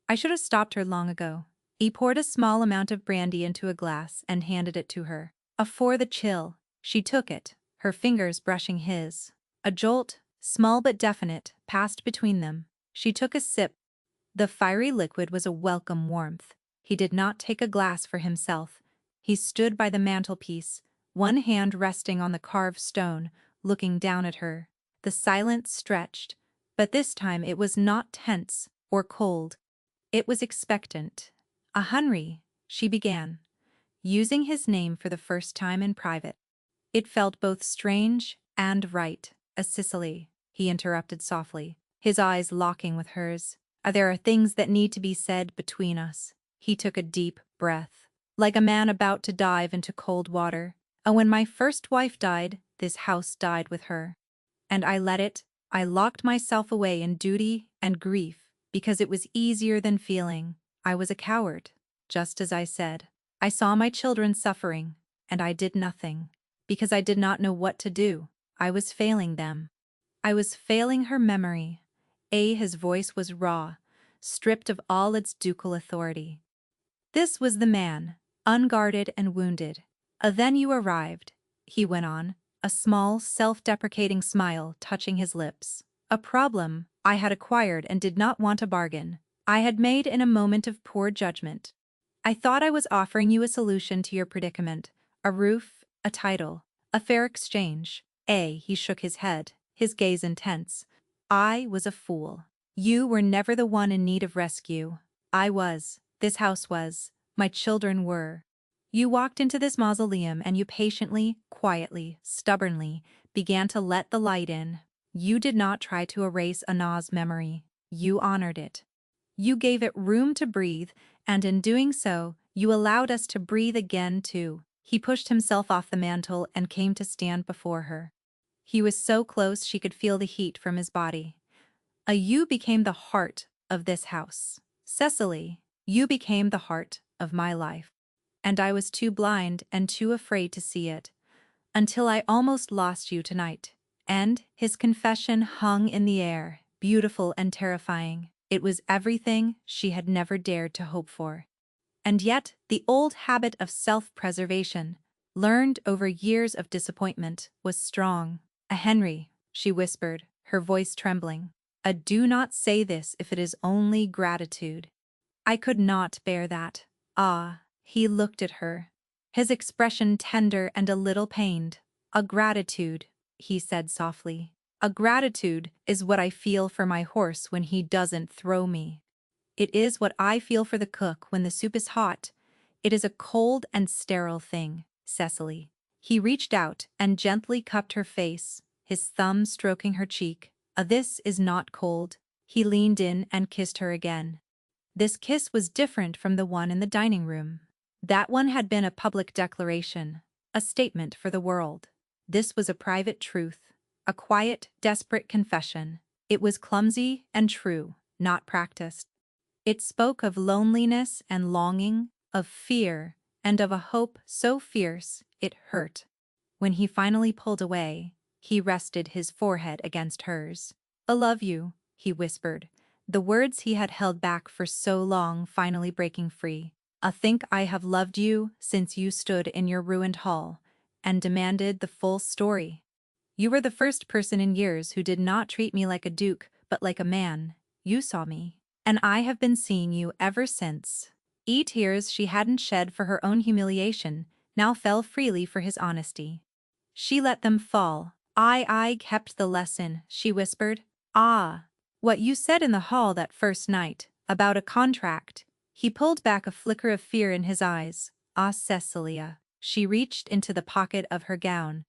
I should have stopped her long ago." He poured a small amount of brandy into a glass and handed it to her. For the chill. She took it, her fingers brushing his. A jolt, small but definite, passed between them. She took a sip. The fiery liquid was a welcome warmth. He did not take a glass for himself. He stood by the mantelpiece, one hand resting on the carved stone, looking down at her. The silence stretched, but this time it was not tense or cold. It was expectant. Henry," she began. using his name for the first time in private. It felt both strange and right. Cicely, he interrupted softly, his eyes locking with hers. There are things that need to be said between us." He took a deep breath, like a man about to dive into cold water. When my first wife died, this house died with her. And I let it. I locked myself away in duty and grief because it was easier than feeling. I was a coward, just as I said. I saw my children suffering, and I did nothing, because I did not know what to do. I was failing them. I was failing her memory. His voice was raw, stripped of all its ducal authority. This was the man, unguarded and wounded. Then you arrived, he went on, a small, self-deprecating smile touching his lips. A problem I had acquired and did not want a bargain. I had made in a moment of poor judgment. I thought I was offering you a solution to your predicament, a roof, a title, a fair exchange. He shook his head, his gaze intense. I was a fool. You were never the one in need of rescue. I was. This house was. My children were. You walked into this mausoleum and you patiently, quietly, stubbornly began to let the light in. You did not try to erase Anna's memory. You honored it. You gave it room to breathe, and in doing so, you allowed us to breathe again too. He pushed himself off the mantel and came to stand before her. He was so close she could feel the heat from his body. You became the heart of this house. Cecily, you became the heart of my life. And I was too blind and too afraid to see it, until I almost lost you tonight. And his confession hung in the air, beautiful and terrifying. It was everything she had never dared to hope for. And yet, the old habit of self-preservation, learned over years of disappointment, was strong. Henry, she whispered, her voice trembling. Do not say this if it is only gratitude. I could not bear that. He looked at her, his expression tender and a little pained. A gratitude, he said softly. A gratitude is what I feel for my horse when he doesn't throw me. It is what I feel for the cook when the soup is hot. It is a cold and sterile thing, Cecily. He reached out and gently cupped her face, his thumb stroking her cheek. This is not cold. He leaned in and kissed her again. This kiss was different from the one in the dining room. That one had been a public declaration, a statement for the world. This was a private truth, a quiet, desperate confession. It was clumsy and true, not practiced. It spoke of loneliness and longing, of fear, and of a hope so fierce it hurt. When he finally pulled away, he rested his forehead against hers. "I love you," he whispered, the words he had held back for so long finally breaking free. "I think I have loved you since you stood in your ruined hall and demanded the full story. You were the first person in years who did not treat me like a duke, but like a man. You saw me, and I have been seeing you ever since." Tears she hadn't shed for her own humiliation now fell freely for his honesty. She let them fall. I kept the lesson," she whispered. What you said in the hall that first night, about a contract." He pulled back a flicker of fear in his eyes. Cecilia." She reached into the pocket of her gown.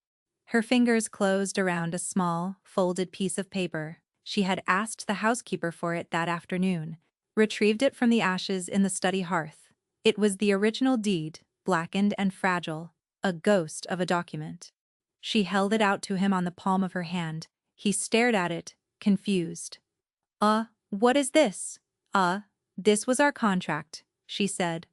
Her fingers closed around a small, folded piece of paper. She had asked the housekeeper for it that afternoon, retrieved it from the ashes in the study hearth. It was the original deed, blackened and fragile, a ghost of a document. She held it out to him on the palm of her hand. He stared at it, confused. What is this?" This was our contract," she said.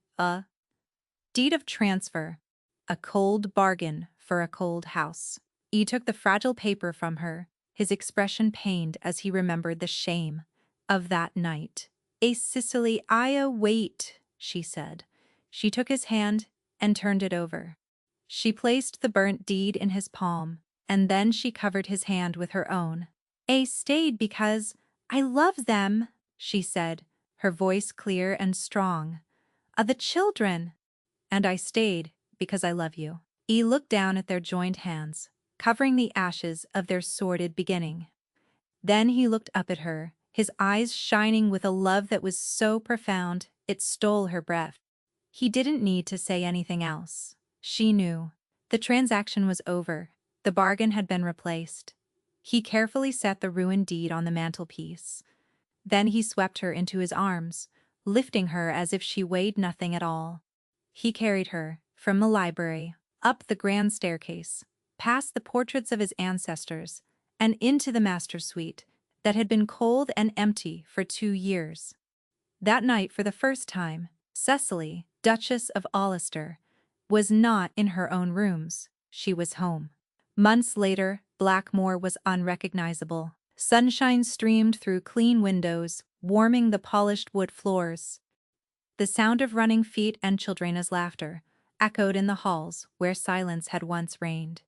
Deed of transfer. A cold bargain for a cold house." He took the fragile paper from her, his expression pained as he remembered the shame of that night. Cicely, wait," she said. She took his hand and turned it over. She placed the burnt deed in his palm, and then she covered his hand with her own. "I stayed because I love them," she said, her voice clear and strong. The children." "And I stayed because I love you." He looked down at their joined hands, covering the ashes of their sordid beginning. Then he looked up at her, his eyes shining with a love that was so profound it stole her breath. He didn't need to say anything else. She knew. The transaction was over. The bargain had been replaced. He carefully set the ruined deed on the mantelpiece. Then he swept her into his arms, lifting her as if she weighed nothing at all. He carried her, from the library, up the grand staircase, past the portraits of his ancestors, and into the master suite that had been cold and empty for 2 years. That night, for the first time, Cecily, Duchess of Allister, was not in her own rooms. She was home. Months later, Blackmore was unrecognizable. Sunshine streamed through clean windows, warming the polished wood floors. The sound of running feet and children's laughter echoed in the halls where silence had once reigned.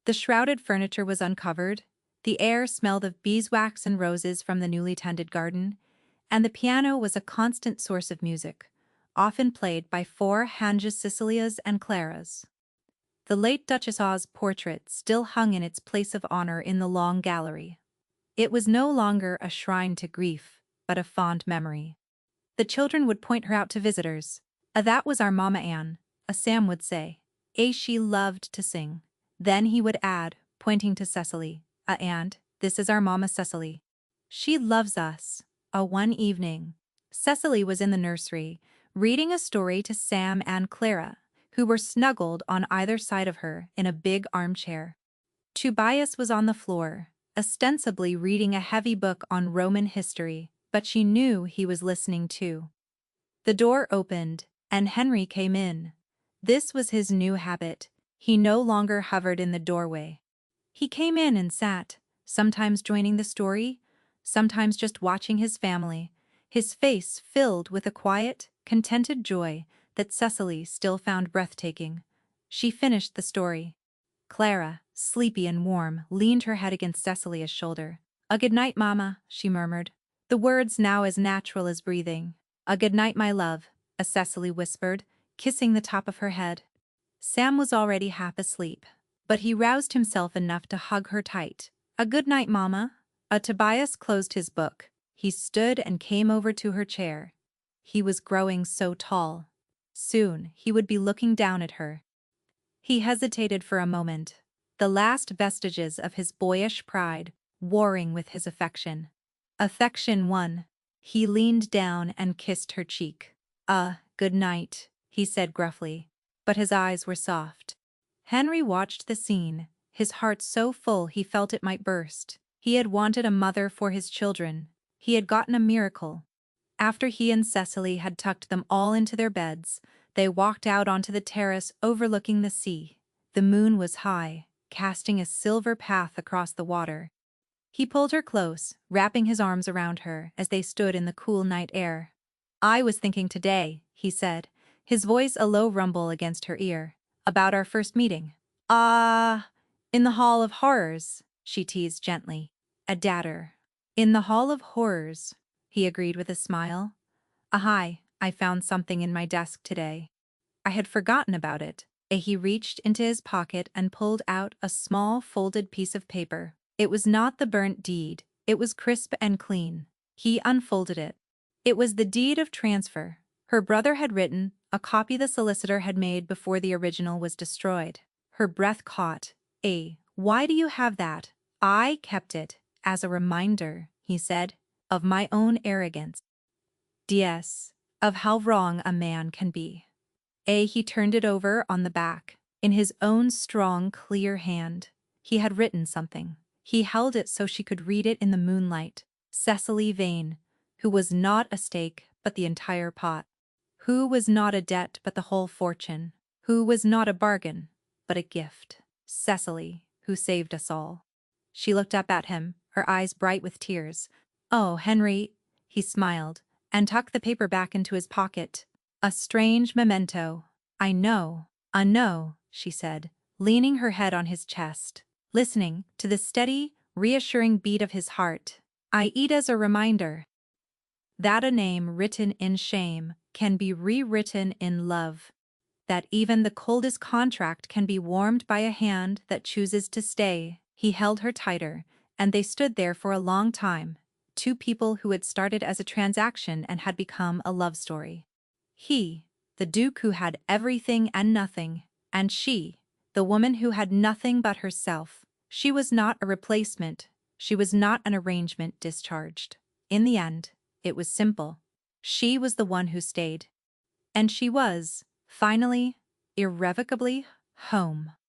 The shrouded furniture was uncovered, the air smelled of beeswax and roses from the newly tended garden, and the piano was a constant source of music, often played by four Hanges Cecilias and Claras. The late Duchess's portrait still hung in its place of honor in the long gallery. It was no longer a shrine to grief, but a fond memory. The children would point her out to visitors. That was our Mama Ann," Sam would say. She loved to sing." Then he would add, pointing to Cecily, "And this is our Mama Cecily. She loves us." One evening, Cecily was in the nursery, reading a story to Sam and Clara, who were snuggled on either side of her in a big armchair. Tobias was on the floor, ostensibly reading a heavy book on Roman history, but she knew he was listening too. The door opened, and Henry came in. This was his new habit. He no longer hovered in the doorway. He came in and sat, sometimes joining the story, sometimes just watching his family, his face filled with a quiet, contented joy that Cecily still found breathtaking. She finished the story. Clara, sleepy and warm, leaned her head against Cecilia's shoulder. "A good night, Mama," she murmured, the words now as natural as breathing. "A good night, my love," as Cecily whispered, kissing the top of her head. Sam was already half asleep, but he roused himself enough to hug her tight. "A good night, Mama." Tobias closed his book. He stood and came over to her chair. He was growing so tall. Soon he would be looking down at her. He hesitated for a moment, the last vestiges of his boyish pride warring with his affection. Affection won. He leaned down and kissed her cheek. Good night," he said gruffly, but his eyes were soft. Henry watched the scene, his heart so full he felt it might burst. He had wanted a mother for his children. He had gotten a miracle. After he and Cecily had tucked them all into their beds, they walked out onto the terrace overlooking the sea. The moon was high, casting a silver path across the water. He pulled her close, wrapping his arms around her as they stood in the cool night air. "I was thinking today," he said, his voice a low rumble against her ear, "about our first meeting." In the Hall of Horrors," she teased gently. A dadder. "In the Hall of Horrors," he agreed with a smile. I found something in my desk today. I had forgotten about it." He reached into his pocket and pulled out a small folded piece of paper. It was not the burnt deed. It was crisp and clean. He unfolded it. It was the deed of transfer. Her brother had written, a copy the solicitor had made before the original was destroyed. Her breath caught. Why do you have that?" "I kept it, as a reminder," he said, "of my own arrogance. Yes, of how wrong a man can be." He turned it over on the back. In his own strong, clear hand, he had written something. He held it so she could read it in the moonlight. Cecily Vane, who was not a stake but the entire pot. Who was not a debt but the whole fortune. Who was not a bargain but a gift. Cecily, who saved us all. She looked up at him, her eyes bright with tears. "Oh, Henry," he smiled, and tucked the paper back into his pocket. "A strange memento." I know," she said, leaning her head on his chest, listening to the steady, reassuring beat of his heart. "I eat as a reminder that a name written in shame can be rewritten in love, that even the coldest contract can be warmed by a hand that chooses to stay." He held her tighter, and they stood there for a long time, two people who had started as a transaction and had become a love story. He, The Duke who had everything and nothing, and she, the woman who had nothing but herself. She was not a replacement, she was not an arrangement discharged. In the end, it was simple. She was the one who stayed. And she was, finally, irrevocably, home.